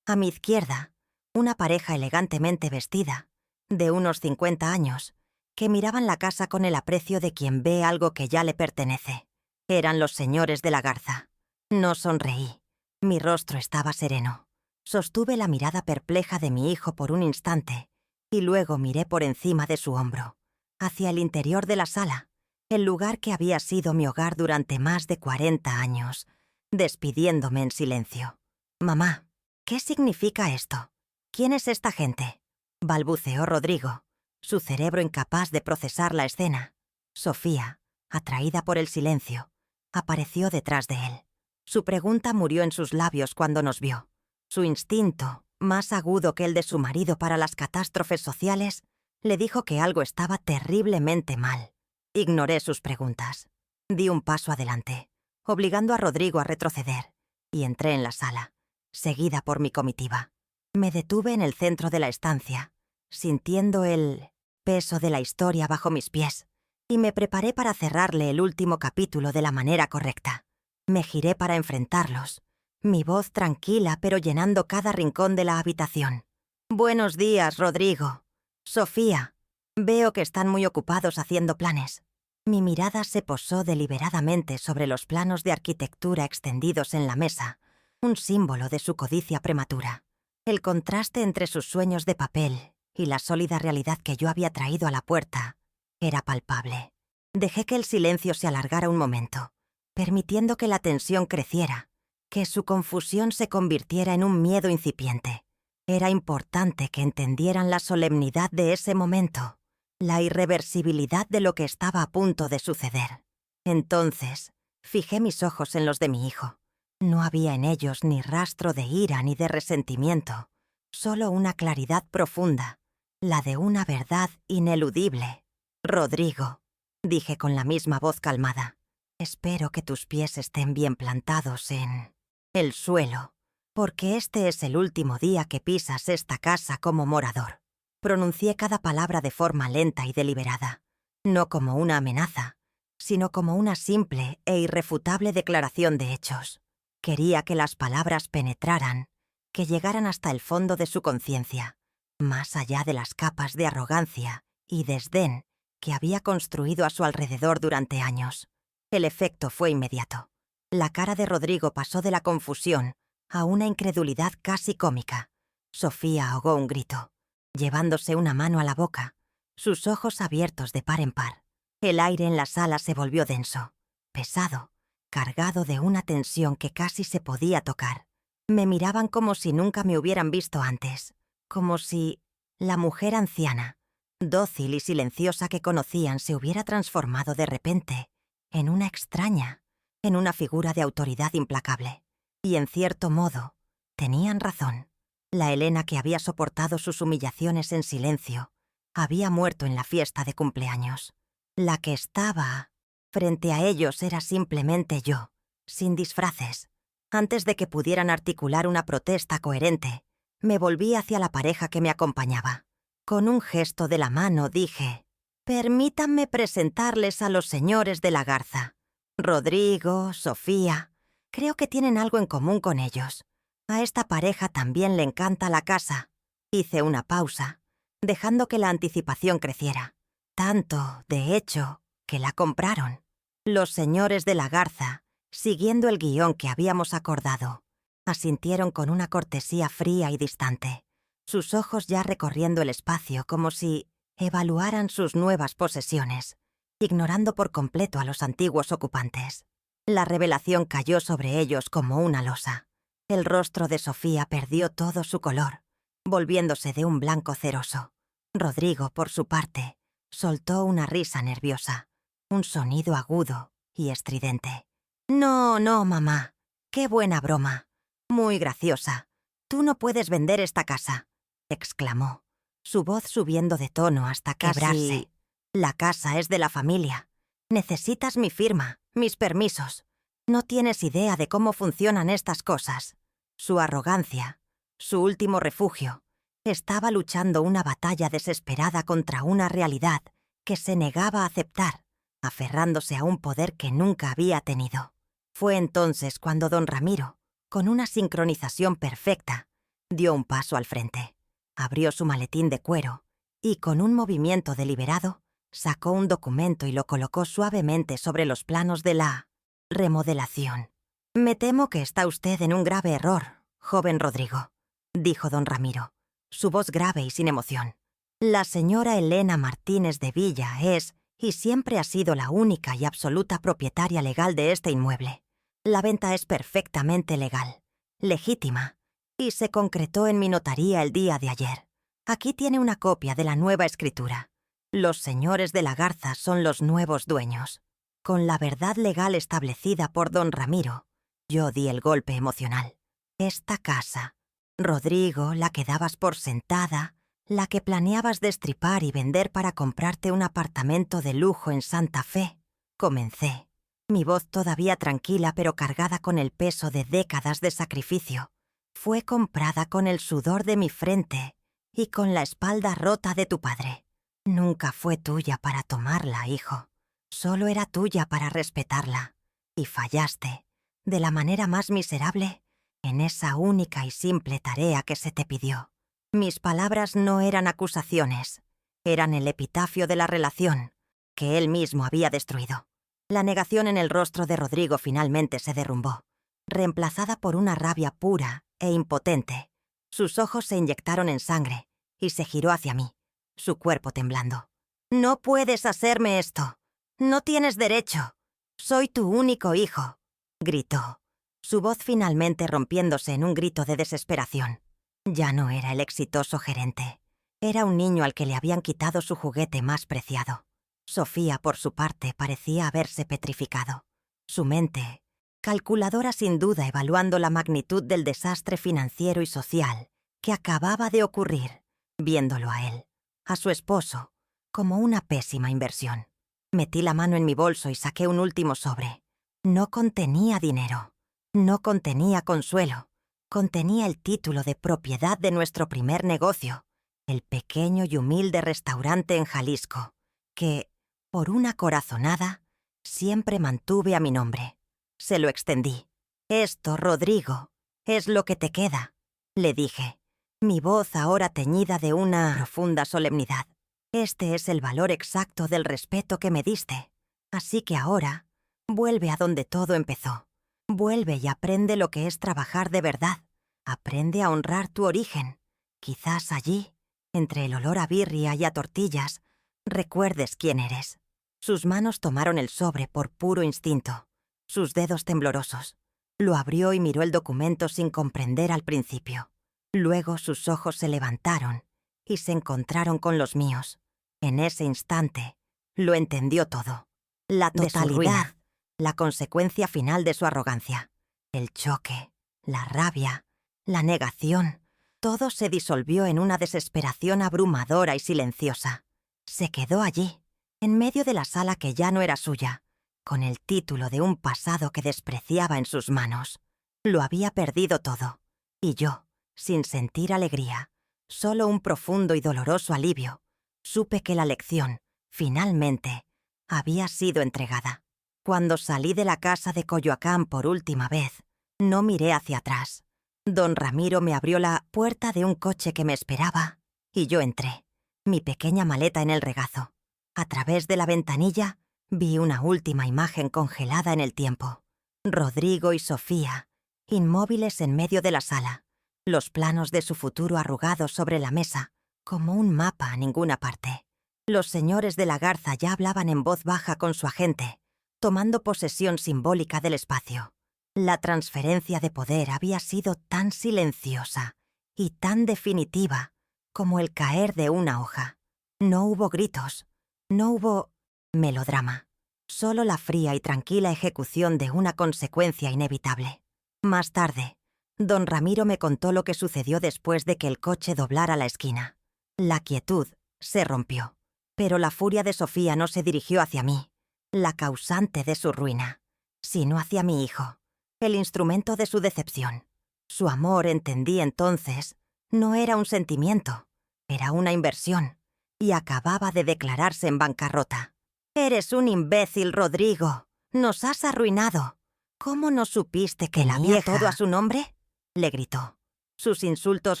A mi izquierda, una pareja elegantemente vestida, de unos 50 años, que miraban la casa con el aprecio de quien ve algo que ya le pertenece. Eran los señores de la Garza. No sonreí. Mi rostro estaba sereno. Sostuve la mirada perpleja de mi hijo por un instante y luego miré por encima de su hombro, hacia el interior de la sala, el lugar que había sido mi hogar durante más de 40 años, despidiéndome en silencio. «Mamá, ¿qué significa esto? ¿Quién es esta gente?», balbuceó Rodrigo, su cerebro incapaz de procesar la escena. Sofía, atraída por el silencio, apareció detrás de él. Su pregunta murió en sus labios cuando nos vio. Su instinto, más agudo que el de su marido para las catástrofes sociales, le dijo que algo estaba terriblemente mal. Ignoré sus preguntas. Di un paso adelante, obligando a Rodrigo a retroceder, y entré en la sala, seguida por mi comitiva. Me detuve en el centro de la estancia, sintiendo el peso de la historia bajo mis pies, y me preparé para cerrarle el último capítulo de la manera correcta. Me giré para enfrentarlos, mi voz tranquila pero llenando cada rincón de la habitación. «Buenos días, Rodrigo. Sofía, veo que están muy ocupados haciendo planes». Mi mirada se posó deliberadamente sobre los planos de arquitectura extendidos en la mesa, un símbolo de su codicia prematura. El contraste entre sus sueños de papel y la sólida realidad que yo había traído a la puerta era palpable. Dejé que el silencio se alargara un momento, permitiendo que la tensión creciera, que su confusión se convirtiera en un miedo incipiente. Era importante que entendieran la solemnidad de ese momento, la irreversibilidad de lo que estaba a punto de suceder. Entonces, fijé mis ojos en los de mi hijo. No había en ellos ni rastro de ira ni de resentimiento, solo una claridad profunda, la de una verdad ineludible. «Rodrigo», dije con la misma voz calmada, «espero que tus pies estén bien plantados en el suelo, porque este es el último día que pisas esta casa como morador». Pronuncié cada palabra de forma lenta y deliberada, no como una amenaza, sino como una simple e irrefutable declaración de hechos. Quería que las palabras penetraran, que llegaran hasta el fondo de su conciencia, más allá de las capas de arrogancia y desdén que había construido a su alrededor durante años. El efecto fue inmediato. La cara de Rodrigo pasó de la confusión a una incredulidad casi cómica. Sofía ahogó un grito, llevándose una mano a la boca, sus ojos abiertos de par en par. El aire en la sala se volvió denso, pesado, cargado de una tensión que casi se podía tocar. Me miraban como si nunca me hubieran visto antes, como si la mujer anciana, dócil y silenciosa que conocían se hubiera transformado de repente en una extraña, en una figura de autoridad implacable. Y en cierto modo, tenían razón. La Elena que había soportado sus humillaciones en silencio había muerto en la fiesta de cumpleaños. La que estaba frente a ellos era simplemente yo, sin disfraces. Antes de que pudieran articular una protesta coherente, me volví hacia la pareja que me acompañaba. Con un gesto de la mano dije: «Permítanme presentarles a los señores de la Garza. Rodrigo, Sofía, creo que tienen algo en común con ellos. A esta pareja también le encanta la casa». Hice una pausa, dejando que la anticipación creciera. Tanto, de hecho, que la compraron. Los señores de la Garza, siguiendo el guión que habíamos acordado, asintieron con una cortesía fría y distante, sus ojos ya recorriendo el espacio como si evaluaran sus nuevas posesiones, ignorando por completo a los antiguos ocupantes. La revelación cayó sobre ellos como una losa. El rostro de Sofía perdió todo su color, volviéndose de un blanco ceroso. Rodrigo, por su parte, soltó una risa nerviosa, un sonido agudo y estridente. No, no, mamá. Qué buena broma. Muy graciosa. Tú no puedes vender esta casa, exclamó, su voz subiendo de tono hasta quebrarse. La casa es de la familia. Necesitas mi firma, mis permisos. No tienes idea de cómo funcionan estas cosas. Su arrogancia, su último refugio, estaba luchando una batalla desesperada contra una realidad que se negaba a aceptar, aferrándose a un poder que nunca había tenido. Fue entonces cuando don Ramiro, con una sincronización perfecta, dio un paso al frente, abrió su maletín de cuero y, con un movimiento deliberado, sacó un documento y lo colocó suavemente sobre los planos de la remodelación. «Me temo que está usted en un grave error, joven Rodrigo», dijo don Ramiro, su voz grave y sin emoción. «La señora Elena Martínez de Villa es, y siempre ha sido, la única y absoluta propietaria legal de este inmueble. La venta es perfectamente legal, legítima, y se concretó en mi notaría el día de ayer. Aquí tiene una copia de la nueva escritura. Los señores de la Garza son los nuevos dueños». Con la verdad legal establecida por don Ramiro, yo di el golpe emocional. Esta casa, Rodrigo, la que dabas por sentada, la que planeabas destripar y vender para comprarte un apartamento de lujo en Santa Fe, comencé, mi voz todavía tranquila pero cargada con el peso de décadas de sacrificio. Fue comprada con el sudor de mi frente y con la espalda rota de tu padre. Nunca fue tuya para tomarla, hijo. Solo era tuya para respetarla. Y fallaste, de la manera más miserable, en esa única y simple tarea que se te pidió. Mis palabras no eran acusaciones, eran el epitafio de la relación, que él mismo había destruido. La negación en el rostro de Rodrigo finalmente se derrumbó, reemplazada por una rabia pura e impotente. Sus ojos se inyectaron en sangre y se giró hacia mí, su cuerpo temblando. «No puedes hacerme esto. No tienes derecho. Soy tu único hijo», gritó, su voz finalmente rompiéndose en un grito de desesperación. Ya no era el exitoso gerente. Era un niño al que le habían quitado su juguete más preciado. Sofía, por su parte, parecía haberse petrificado. Su mente, calculadora sin duda, evaluando la magnitud del desastre financiero y social que acababa de ocurrir, viéndolo a él, a su esposo, como una pésima inversión. Metí la mano en mi bolso y saqué un último sobre. No contenía dinero, no contenía consuelo, contenía el título de propiedad de nuestro primer negocio, el pequeño y humilde restaurante en Jalisco, que, por una corazonada, siempre mantuve a mi nombre. Se lo extendí. «Esto, Rodrigo, es lo que te queda», le dije, mi voz ahora teñida de una profunda solemnidad. «Este es el valor exacto del respeto que me diste. Así que ahora, vuelve a donde todo empezó. Vuelve y aprende lo que es trabajar de verdad. Aprende a honrar tu origen. Quizás allí, entre el olor a birria y a tortillas, recuerdes quién eres». Sus manos tomaron el sobre por puro instinto, sus dedos temblorosos. Lo abrió y miró el documento sin comprender al principio. Luego sus ojos se levantaron y se encontraron con los míos. En ese instante, lo entendió todo. La totalidad, la consecuencia final de su arrogancia. El choque, la rabia, la negación, todo se disolvió en una desesperación abrumadora y silenciosa. Se quedó allí, en medio de la sala que ya no era suya, con el título de un pasado que despreciaba en sus manos. Lo había perdido todo, y yo, sin sentir alegría, solo un profundo y doloroso alivio, supe que la lección, finalmente, había sido entregada. Cuando salí de la casa de Coyoacán por última vez, no miré hacia atrás. Don Ramiro me abrió la puerta de un coche que me esperaba, y yo entré, mi pequeña maleta en el regazo. A través de la ventanilla, vi una última imagen congelada en el tiempo. Rodrigo y Sofía, inmóviles en medio de la sala, los planos de su futuro arrugados sobre la mesa, como un mapa a ninguna parte. Los señores de la Garza ya hablaban en voz baja con su agente, tomando posesión simbólica del espacio. La transferencia de poder había sido tan silenciosa y tan definitiva como el caer de una hoja. No hubo gritos, no hubo melodrama. solo la fría y tranquila ejecución de una consecuencia inevitable. Más tarde, don Ramiro me contó lo que sucedió después de que el coche doblara la esquina. La quietud se rompió, pero la furia de Sofía no se dirigió hacia mí, la causante de su ruina, sino hacia mi hijo, el instrumento de su decepción. Su amor, entendí entonces, no era un sentimiento, era una inversión, y acababa de declararse en bancarrota. «Eres un imbécil, Rodrigo. Nos has arruinado. ¿Cómo no supiste que la vieja todo a su nombre?», le gritó. Sus insultos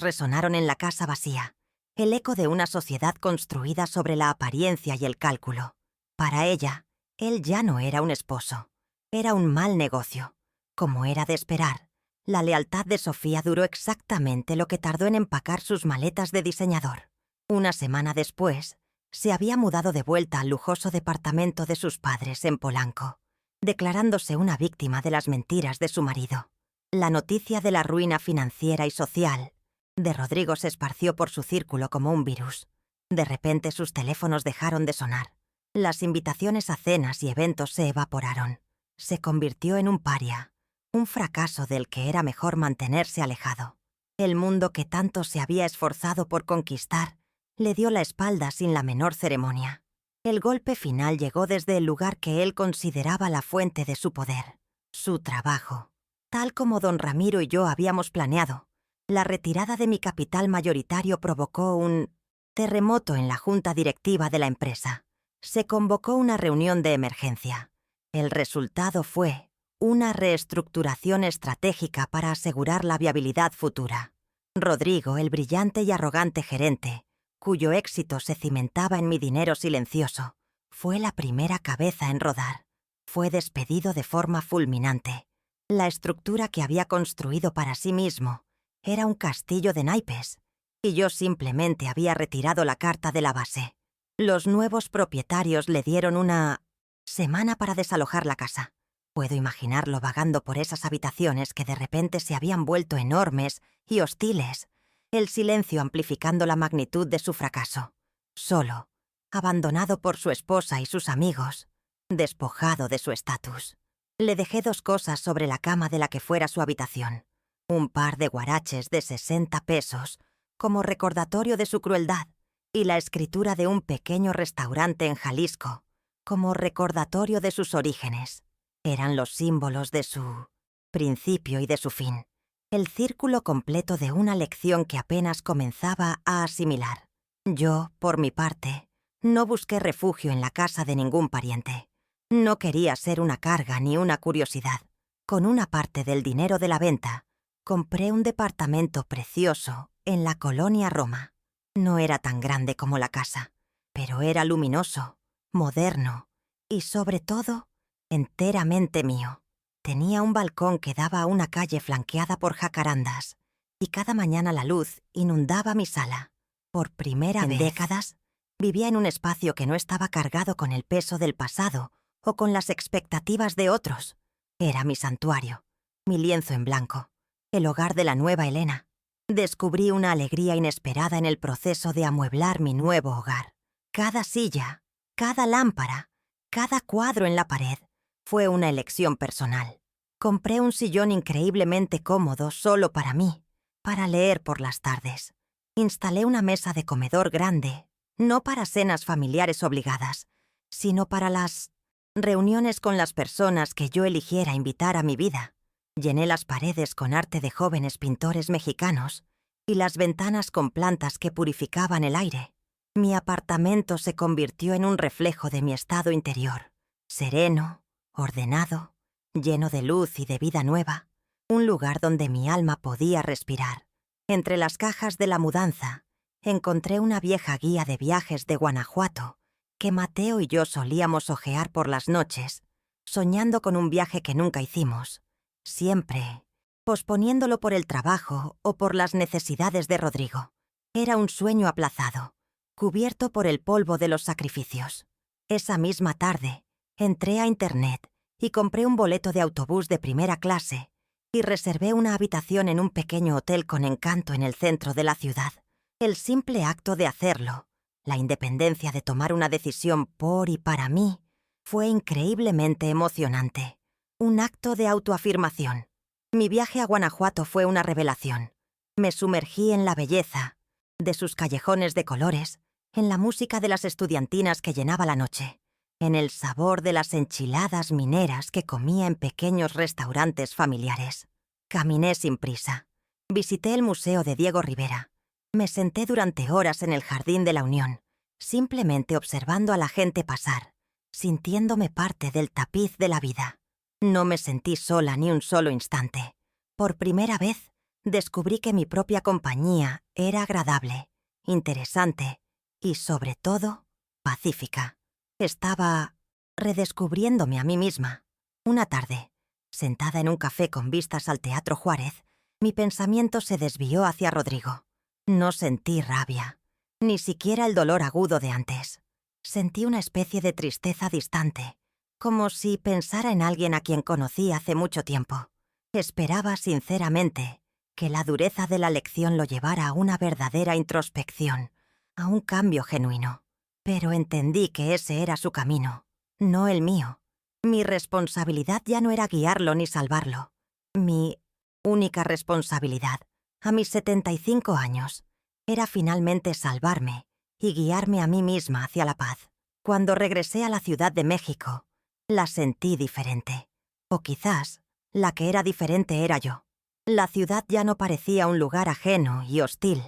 resonaron en la casa vacía, el eco de una sociedad construida sobre la apariencia y el cálculo. Para ella, él ya no era un esposo, era un mal negocio. Como era de esperar, la lealtad de Sofía duró exactamente lo que tardó en empacar sus maletas de diseñador. Una semana después, se había mudado de vuelta al lujoso departamento de sus padres en Polanco, declarándose una víctima de las mentiras de su marido. La noticia de la ruina financiera y social de Rodrigo se esparció por su círculo como un virus. De repente sus teléfonos dejaron de sonar. Las invitaciones a cenas y eventos se evaporaron. Se convirtió en un paria, un fracaso del que era mejor mantenerse alejado. El mundo que tanto se había esforzado por conquistar le dio la espalda sin la menor ceremonia. El golpe final llegó desde el lugar que él consideraba la fuente de su poder, su trabajo. Tal como don Ramiro y yo habíamos planeado, la retirada de mi capital mayoritario provocó un terremoto en la junta directiva de la empresa. Se convocó una reunión de emergencia. El resultado fue una reestructuración estratégica para asegurar la viabilidad futura. Rodrigo, el brillante y arrogante gerente, cuyo éxito se cimentaba en mi dinero silencioso, fue la primera cabeza en rodar. Fue despedido de forma fulminante. La estructura que había construido para sí mismo era un castillo de naipes, y yo simplemente había retirado la carta de la base. Los nuevos propietarios le dieron una semana para desalojar la casa. Puedo imaginarlo vagando por esas habitaciones que de repente se habían vuelto enormes y hostiles, el silencio amplificando la magnitud de su fracaso. Solo, abandonado por su esposa y sus amigos, despojado de su estatus. Le dejé 2 cosas sobre la cama de la que fuera su habitación. Un par de guaraches de 60 pesos, como recordatorio de su crueldad, y la escritura de un pequeño restaurante en Jalisco, como recordatorio de sus orígenes. Eran los símbolos de su principio y de su fin, el círculo completo de una lección que apenas comenzaba a asimilar. Yo, por mi parte, no busqué refugio en la casa de ningún pariente. No quería ser una carga ni una curiosidad. Con una parte del dinero de la venta, compré un departamento precioso en la colonia Roma. No era tan grande como la casa, pero era luminoso, moderno y, sobre todo, enteramente mío. Tenía un balcón que daba a una calle flanqueada por jacarandas, y cada mañana la luz inundaba mi sala. Por primera vez en décadas, vivía en un espacio que no estaba cargado con el peso del pasado o con las expectativas de otros. Era mi santuario, mi lienzo en blanco, el hogar de la nueva Elena. Descubrí una alegría inesperada en el proceso de amueblar mi nuevo hogar. Cada silla, cada lámpara, cada cuadro en la pared fue una elección personal. Compré un sillón increíblemente cómodo solo para mí, para leer por las tardes. Instalé una mesa de comedor grande, no para cenas familiares obligadas, sino para las reuniones con las personas que yo eligiera invitar a mi vida. Llené las paredes con arte de jóvenes pintores mexicanos y las ventanas con plantas que purificaban el aire. Mi apartamento se convirtió en un reflejo de mi estado interior, sereno, ordenado, lleno de luz y de vida nueva, un lugar donde mi alma podía respirar. Entre las cajas de la mudanza, encontré una vieja guía de viajes de Guanajuato que Mateo y yo solíamos hojear por las noches, soñando con un viaje que nunca hicimos, siempre posponiéndolo por el trabajo o por las necesidades de Rodrigo. Era un sueño aplazado, cubierto por el polvo de los sacrificios. Esa misma tarde, entré a Internet y compré un boleto de autobús de primera clase y reservé una habitación en un pequeño hotel con encanto en el centro de la ciudad. El simple acto de hacerlo, la independencia de tomar una decisión por y para mí, Fue increíblemente emocionante. Un acto de autoafirmación. Mi viaje a Guanajuato fue una revelación. Me sumergí en la belleza de sus callejones de colores, en la música de las estudiantinas que llenaba la noche, en el sabor de las enchiladas mineras que comía en pequeños restaurantes familiares. Caminé sin prisa. Visité el Museo de Diego Rivera. Me senté durante horas en el Jardín de la Unión, simplemente observando a la gente pasar, sintiéndome parte del tapiz de la vida. No me sentí sola ni un solo instante. Por primera vez, descubrí que mi propia compañía era agradable, interesante y, sobre todo, pacífica. Estaba redescubriéndome a mí misma. Una tarde, sentada en un café con vistas al Teatro Juárez, mi pensamiento se desvió hacia Rodrigo. No sentí rabia, ni siquiera el dolor agudo de antes. Sentí una especie de tristeza distante, como si pensara en alguien a quien conocí hace mucho tiempo. Esperaba sinceramente que la dureza de la lección lo llevara a una verdadera introspección, a un cambio genuino. Pero entendí que ese era su camino, no el mío. Mi responsabilidad ya no era guiarlo ni salvarlo. Mi única responsabilidad, a mis 75 años, era finalmente salvarme y guiarme a mí misma hacia la paz. Cuando regresé a la Ciudad de México, la sentí diferente. O quizás, la que era diferente era yo. La ciudad ya no parecía un lugar ajeno y hostil,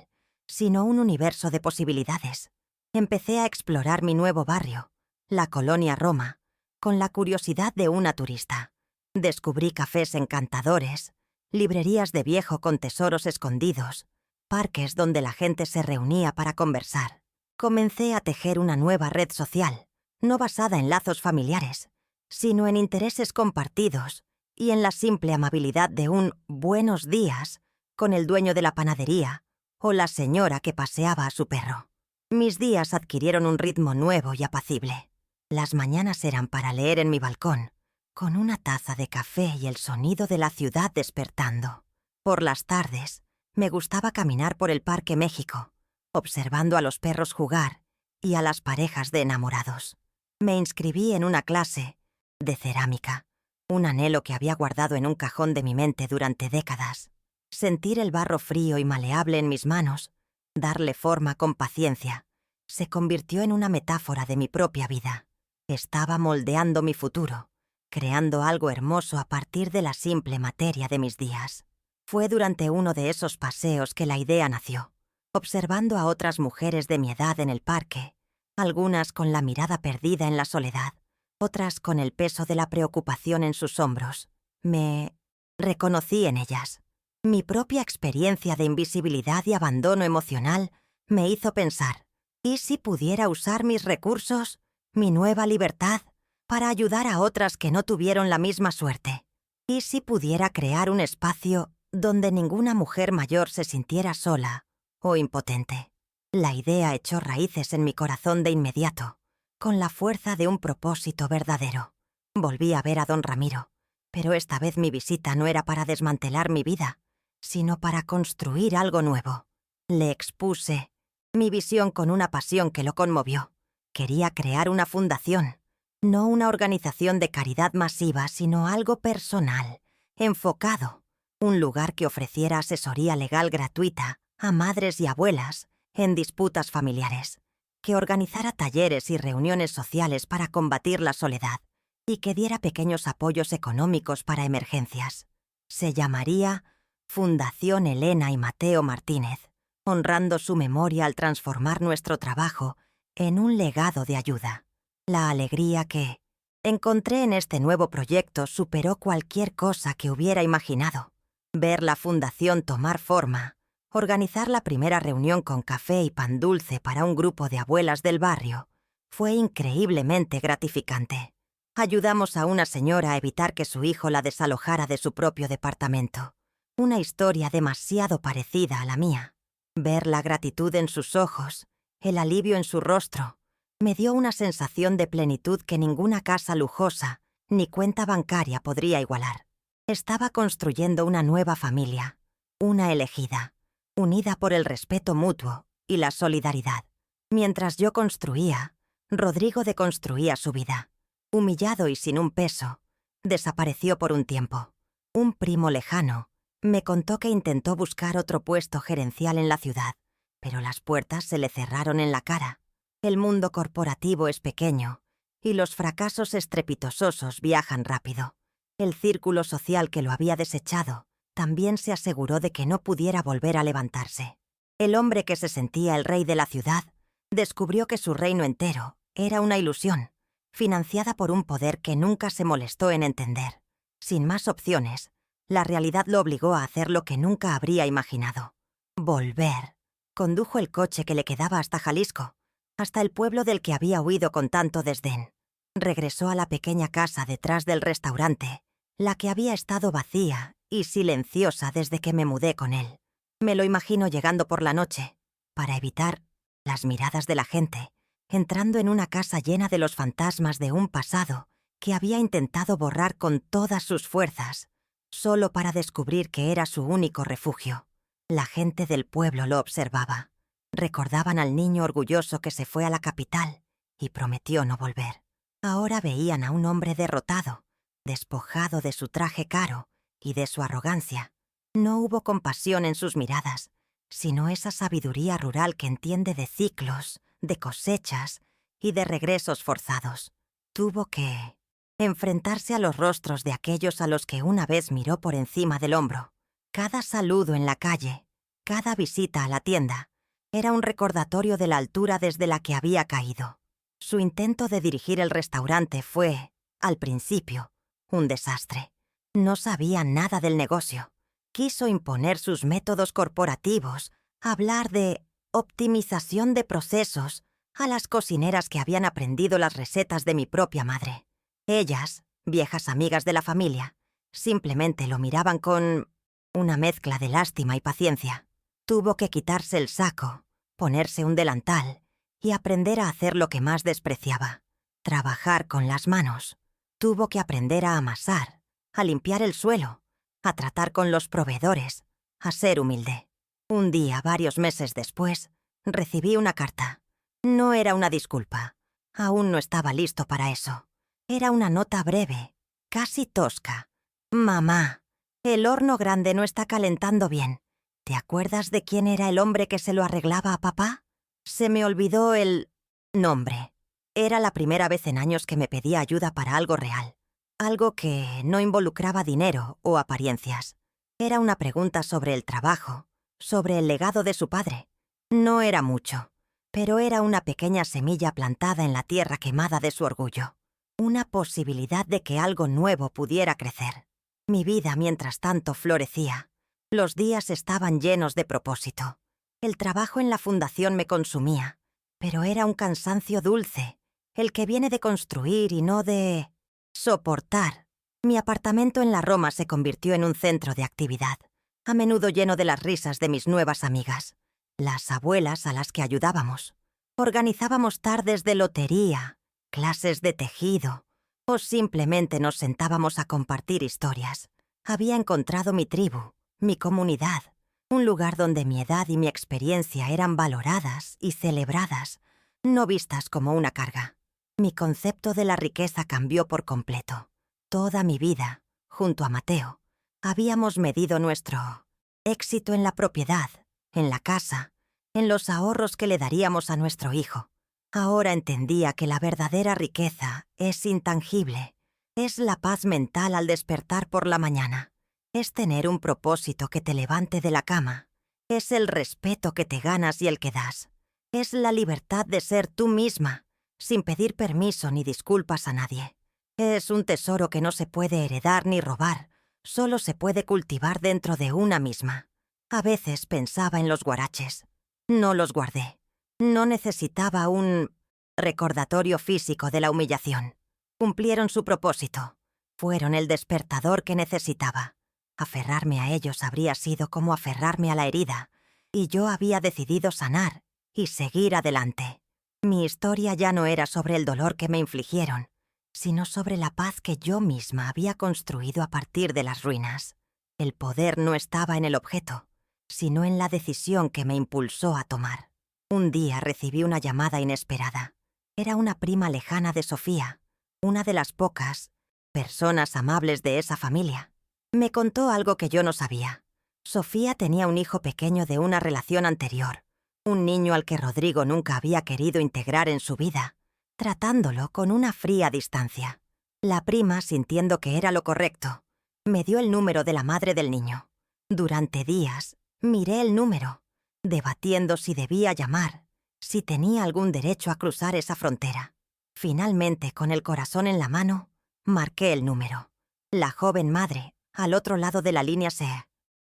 sino un universo de posibilidades. Empecé a explorar mi nuevo barrio, la colonia Roma, con la curiosidad de una turista. Descubrí cafés encantadores, librerías de viejo con tesoros escondidos, parques donde la gente se reunía para conversar. Comencé a tejer una nueva red social, no basada en lazos familiares, sino en intereses compartidos y en la simple amabilidad de un «buenos días» con el dueño de la panadería o la señora que paseaba a su perro. Mis días adquirieron un ritmo nuevo y apacible. Las mañanas eran para leer en mi balcón, con una taza de café y el sonido de la ciudad despertando. Por las tardes, me gustaba caminar por el Parque México, observando a los perros jugar y a las parejas de enamorados. Me inscribí en una clase de cerámica, un anhelo que había guardado en un cajón de mi mente durante décadas. Sentir el barro frío y maleable en mis manos, darle forma con paciencia, se convirtió en una metáfora de mi propia vida. Estaba moldeando mi futuro, creando algo hermoso a partir de la simple materia de mis días. Fue durante uno de esos paseos que la idea nació, observando a otras mujeres de mi edad en el parque, algunas con la mirada perdida en la soledad, otras con el peso de la preocupación en sus hombros. Me reconocí en ellas. Mi propia experiencia de invisibilidad y abandono emocional me hizo pensar, ¿y si pudiera usar mis recursos, mi nueva libertad, para ayudar a otras que no tuvieron la misma suerte? ¿Y si pudiera crear un espacio donde ninguna mujer mayor se sintiera sola o impotente? La idea echó raíces en mi corazón de inmediato, con la fuerza de un propósito verdadero. Volví a ver a don Ramiro, pero esta vez mi visita no era para desmantelar mi vida, sino para construir algo nuevo. Le expuse mi visión con una pasión que lo conmovió. Quería crear una fundación, no una organización de caridad masiva, sino algo personal, enfocado, un lugar que ofreciera asesoría legal gratuita a madres y abuelas en disputas familiares, que organizara talleres y reuniones sociales para combatir la soledad y que diera pequeños apoyos económicos para emergencias. Se llamaría Fundación Elena y Mateo Martínez, honrando su memoria al transformar nuestro trabajo en un legado de ayuda. La alegría que encontré en este nuevo proyecto superó cualquier cosa que hubiera imaginado. Ver la fundación tomar forma, organizar la primera reunión con café y pan dulce para un grupo de abuelas del barrio, fue increíblemente gratificante. Ayudamos a una señora a evitar que su hijo la desalojara de su propio departamento. Una historia demasiado parecida a la mía. Ver la gratitud en sus ojos, el alivio en su rostro, me dio una sensación de plenitud que ninguna casa lujosa ni cuenta bancaria podría igualar. Estaba construyendo una nueva familia, una elegida, unida por el respeto mutuo y la solidaridad. Mientras yo construía, Rodrigo deconstruía su vida. Humillado y sin un peso, desapareció por un tiempo. Un primo lejano me contó que intentó buscar otro puesto gerencial en la ciudad, pero las puertas se le cerraron en la cara. El mundo corporativo es pequeño y los fracasos estrepitosos viajan rápido. El círculo social que lo había desechado también se aseguró de que no pudiera volver a levantarse. El hombre que se sentía el rey de la ciudad descubrió que su reino entero era una ilusión, financiada por un poder que nunca se molestó en entender. Sin más opciones, la realidad lo obligó a hacer lo que nunca habría imaginado: volver. Condujo el coche que le quedaba hasta Jalisco, hasta el pueblo del que había huido con tanto desdén. Regresó a la pequeña casa detrás del restaurante, la que había estado vacía y silenciosa desde que me mudé con él. Me lo imagino llegando por la noche, para evitar las miradas de la gente, entrando en una casa llena de los fantasmas de un pasado que había intentado borrar con todas sus fuerzas, solo para descubrir que era su único refugio. La gente del pueblo lo observaba. Recordaban al niño orgulloso que se fue a la capital y prometió no volver. Ahora veían a un hombre derrotado, despojado de su traje caro y de su arrogancia. No hubo compasión en sus miradas, sino esa sabiduría rural que entiende de ciclos, de cosechas y de regresos forzados. Tuvo que enfrentarse a los rostros de aquellos a los que una vez miró por encima del hombro. Cada saludo en la calle, cada visita a la tienda, era un recordatorio de la altura desde la que había caído. Su intento de dirigir el restaurante fue, al principio, un desastre. No sabía nada del negocio. Quiso imponer sus métodos corporativos, hablar de optimización de procesos a las cocineras que habían aprendido las recetas de mi propia madre. Ellas, viejas amigas de la familia, simplemente lo miraban con una mezcla de lástima y paciencia. Tuvo que quitarse el saco, ponerse un delantal y aprender a hacer lo que más despreciaba: trabajar con las manos. Tuvo que aprender a amasar, a limpiar el suelo, a tratar con los proveedores, a ser humilde. Un día, varios meses después, recibí una carta. No era una disculpa. Aún no estaba listo para eso. Era una nota breve, casi tosca. «Mamá, el horno grande no está calentando bien. ¿Te acuerdas de quién era el hombre que se lo arreglaba a papá?» Se me olvidó el nombre. Era la primera vez en años que me pedía ayuda para algo real. Algo que no involucraba dinero o apariencias. Era una pregunta sobre el trabajo, sobre el legado de su padre. No era mucho, pero era una pequeña semilla plantada en la tierra quemada de su orgullo. Una posibilidad de que algo nuevo pudiera crecer. Mi vida, mientras tanto, florecía. Los días estaban llenos de propósito. El trabajo en la fundación me consumía, pero era un cansancio dulce, el que viene de construir y no de soportar. Mi apartamento en la Roma se convirtió en un centro de actividad, a menudo lleno de las risas de mis nuevas amigas, las abuelas a las que ayudábamos. Organizábamos tardes de lotería, clases de tejido, o simplemente nos sentábamos a compartir historias. Había encontrado mi tribu, mi comunidad, un lugar donde mi edad y mi experiencia eran valoradas y celebradas, no vistas como una carga. Mi concepto de la riqueza cambió por completo. Toda mi vida, junto a Mateo, habíamos medido nuestro éxito en la propiedad, en la casa, en los ahorros que le daríamos a nuestro hijo. Ahora entendía que la verdadera riqueza es intangible, es la paz mental al despertar por la mañana. Es tener un propósito que te levante de la cama. Es el respeto que te ganas y el que das. Es la libertad de ser tú misma, sin pedir permiso ni disculpas a nadie. Es un tesoro que no se puede heredar ni robar, solo se puede cultivar dentro de una misma. A veces pensaba en los guaraches. No los guardé. No necesitaba un recordatorio físico de la humillación. Cumplieron su propósito. Fueron el despertador que necesitaba. Aferrarme a ellos habría sido como aferrarme a la herida, y yo había decidido sanar y seguir adelante. Mi historia ya no era sobre el dolor que me infligieron, sino sobre la paz que yo misma había construido a partir de las ruinas. El poder no estaba en el objeto, sino en la decisión que me impulsó a tomar. Un día recibí una llamada inesperada. Era una prima lejana de Sofía, una de las pocas personas amables de esa familia. Me contó algo que yo no sabía. Sofía tenía un hijo pequeño de una relación anterior, un niño al que Rodrigo nunca había querido integrar en su vida, tratándolo con una fría distancia. La prima, sintiendo que era lo correcto, me dio el número de la madre del niño. Durante días, miré el número, debatiendo si debía llamar, si tenía algún derecho a cruzar esa frontera. Finalmente, con el corazón en la mano, marqué el número. La joven madre, al otro lado de la línea, se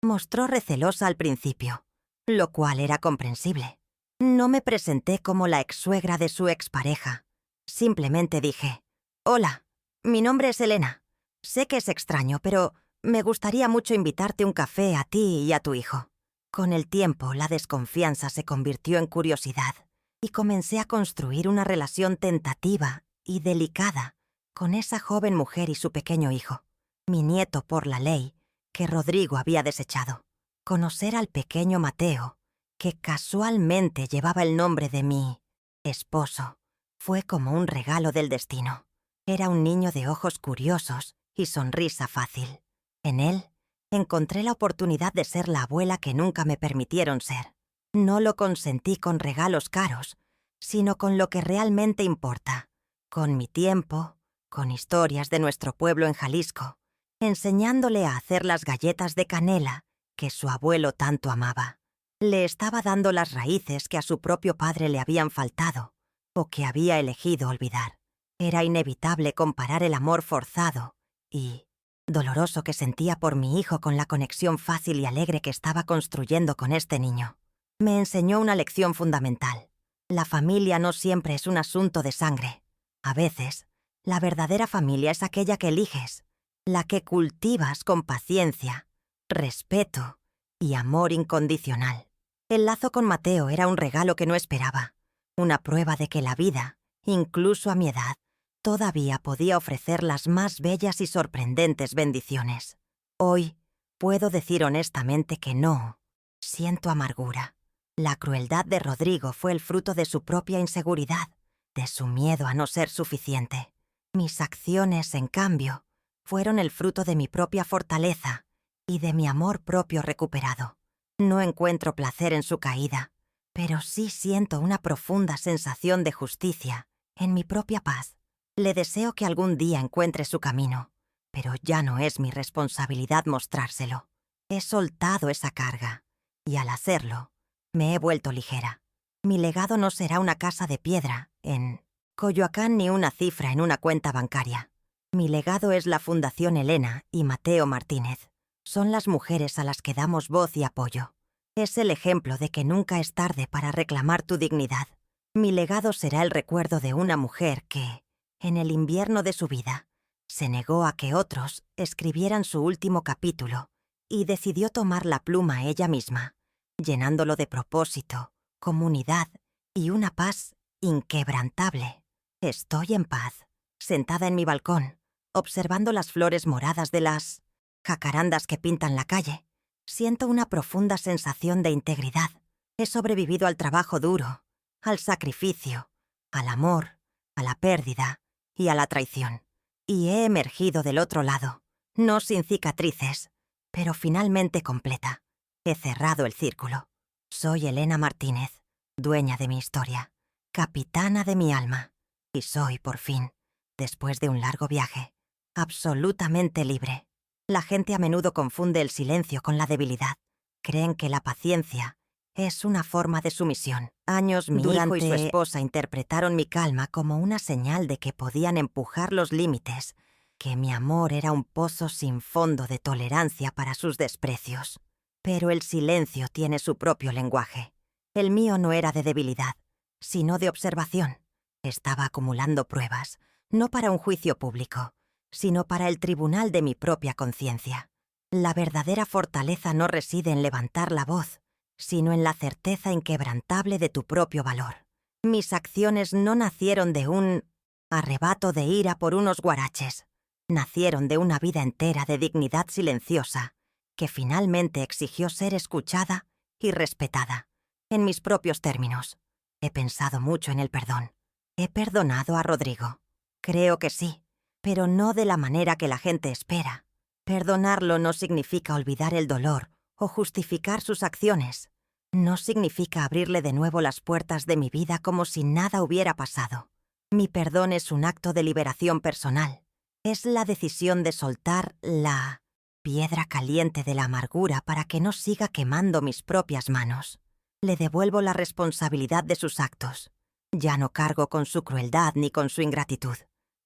mostró recelosa al principio, lo cual era comprensible. No me presenté como la ex-suegra de su expareja. Simplemente dije: «Hola, mi nombre es Elena. Sé que es extraño, pero me gustaría mucho invitarte un café a ti y a tu hijo». Con el tiempo, la desconfianza se convirtió en curiosidad y comencé a construir una relación tentativa y delicada con esa joven mujer y su pequeño hijo, mi nieto por la ley, que Rodrigo había desechado. Conocer al pequeño Mateo, que casualmente llevaba el nombre de mi esposo, fue como un regalo del destino. Era un niño de ojos curiosos y sonrisa fácil. En él encontré la oportunidad de ser la abuela que nunca me permitieron ser. No lo consentí con regalos caros, sino con lo que realmente importa, con mi tiempo, con historias de nuestro pueblo en Jalisco, enseñándole a hacer las galletas de canela que su abuelo tanto amaba. Le estaba dando las raíces que a su propio padre le habían faltado o que había elegido olvidar. Era inevitable comparar el amor forzado y doloroso que sentía por mi hijo con la conexión fácil y alegre que estaba construyendo con este niño. Me enseñó una lección fundamental. La familia no siempre es un asunto de sangre. A veces, la verdadera familia es aquella que eliges, la que cultivas con paciencia, respeto y amor incondicional. El lazo con Mateo era un regalo que no esperaba, una prueba de que la vida, incluso a mi edad, todavía podía ofrecer las más bellas y sorprendentes bendiciones. Hoy puedo decir honestamente que no siento amargura. La crueldad de Rodrigo fue el fruto de su propia inseguridad, de su miedo a no ser suficiente. Mis acciones, en cambio, fueron el fruto de mi propia fortaleza y de mi amor propio recuperado. No encuentro placer en su caída, pero sí siento una profunda sensación de justicia en mi propia paz. Le deseo que algún día encuentre su camino, pero ya no es mi responsabilidad mostrárselo. He soltado esa carga, y al hacerlo, me he vuelto ligera. Mi legado no será una casa de piedra en Coyoacán ni una cifra en una cuenta bancaria. Mi legado es la Fundación Elena y Mateo Martínez. Son las mujeres a las que damos voz y apoyo. Es el ejemplo de que nunca es tarde para reclamar tu dignidad. Mi legado será el recuerdo de una mujer que, en el invierno de su vida, se negó a que otros escribieran su último capítulo y decidió tomar la pluma ella misma, llenándolo de propósito, comunidad y una paz inquebrantable. Estoy en paz, sentada en mi balcón, observando las flores moradas de las jacarandas que pintan la calle. Siento una profunda sensación de integridad. He sobrevivido al trabajo duro, al sacrificio, al amor, a la pérdida y a la traición. Y he emergido del otro lado, no sin cicatrices, pero finalmente completa. He cerrado el círculo. Soy Elena Martínez, dueña de mi historia, capitana de mi alma, y soy, por fin, después de un largo viaje, absolutamente libre. La gente a menudo confunde el silencio con la debilidad. Creen que la paciencia es una forma de sumisión. Años mi hijo y su esposa interpretaron mi calma como una señal de que podían empujar los límites, que mi amor era un pozo sin fondo de tolerancia para sus desprecios. Pero el silencio tiene su propio lenguaje. El mío no era de debilidad, sino de observación. Estaba acumulando pruebas, no para un juicio público, sino para el tribunal de mi propia conciencia. La verdadera fortaleza no reside en levantar la voz, sino en la certeza inquebrantable de tu propio valor. Mis acciones no nacieron de un arrebato de ira por unos guaraches. Nacieron de una vida entera de dignidad silenciosa, que finalmente exigió ser escuchada y respetada, en mis propios términos. He pensado mucho en el perdón. He perdonado a Rodrigo. Creo que sí, pero no de la manera que la gente espera. Perdonarlo no significa olvidar el dolor o justificar sus acciones. No significa abrirle de nuevo las puertas de mi vida como si nada hubiera pasado. Mi perdón es un acto de liberación personal. Es la decisión de soltar la piedra caliente de la amargura para que no siga quemando mis propias manos. Le devuelvo la responsabilidad de sus actos. Ya no cargo con su crueldad ni con su ingratitud.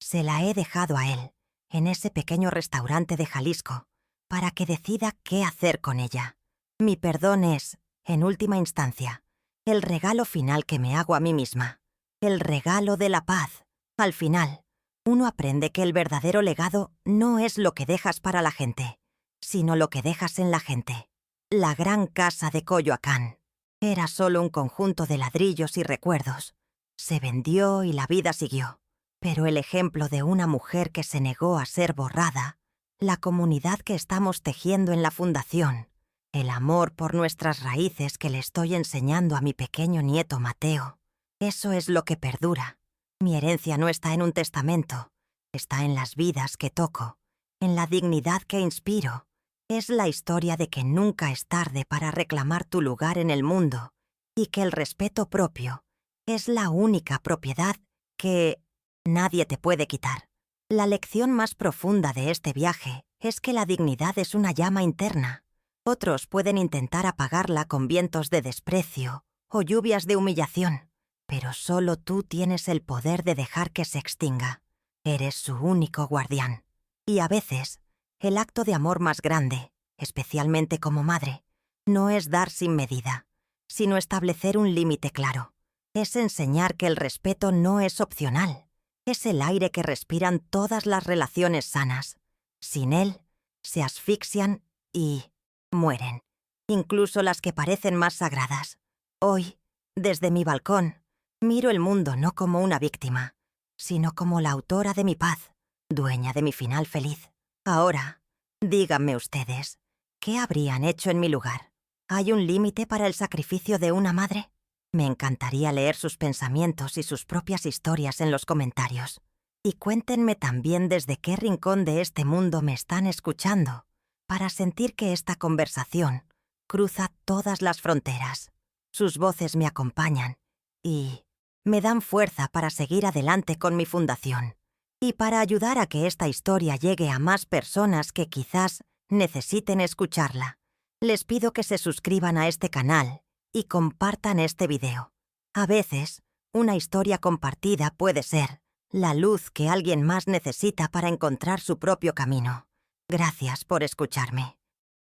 Se la he dejado a él, en ese pequeño restaurante de Jalisco, para que decida qué hacer con ella. Mi perdón es, en última instancia, el regalo final que me hago a mí misma. El regalo de la paz. Al final, uno aprende que el verdadero legado no es lo que dejas para la gente, sino lo que dejas en la gente. La gran casa de Coyoacán era solo un conjunto de ladrillos y recuerdos. Se vendió y la vida siguió. Pero el ejemplo de una mujer que se negó a ser borrada, la comunidad que estamos tejiendo en la fundación, el amor por nuestras raíces que le estoy enseñando a mi pequeño nieto Mateo, eso es lo que perdura. Mi herencia no está en un testamento, está en las vidas que toco, en la dignidad que inspiro. Es la historia de que nunca es tarde para reclamar tu lugar en el mundo y que el respeto propio es la única propiedad que nadie te puede quitar. La lección más profunda de este viaje es que la dignidad es una llama interna. Otros pueden intentar apagarla con vientos de desprecio o lluvias de humillación, pero solo tú tienes el poder de dejar que se extinga. Eres su único guardián. Y a veces, el acto de amor más grande, especialmente como madre, no es dar sin medida, sino establecer un límite claro. Es enseñar que el respeto no es opcional. Es el aire que respiran todas las relaciones sanas. Sin él, se asfixian y mueren, incluso las que parecen más sagradas. Hoy, desde mi balcón, miro el mundo no como una víctima, sino como la autora de mi paz, dueña de mi final feliz. Ahora, díganme ustedes, ¿qué habrían hecho en mi lugar? ¿Hay un límite para el sacrificio de una madre? Me encantaría leer sus pensamientos y sus propias historias en los comentarios. Y cuéntenme también desde qué rincón de este mundo me están escuchando, para sentir que esta conversación cruza todas las fronteras. Sus voces me acompañan y me dan fuerza para seguir adelante con mi fundación y para ayudar a que esta historia llegue a más personas que quizás necesiten escucharla. Les pido que se suscriban a este canal y compartan este video. A veces, una historia compartida puede ser la luz que alguien más necesita para encontrar su propio camino. Gracias por escucharme.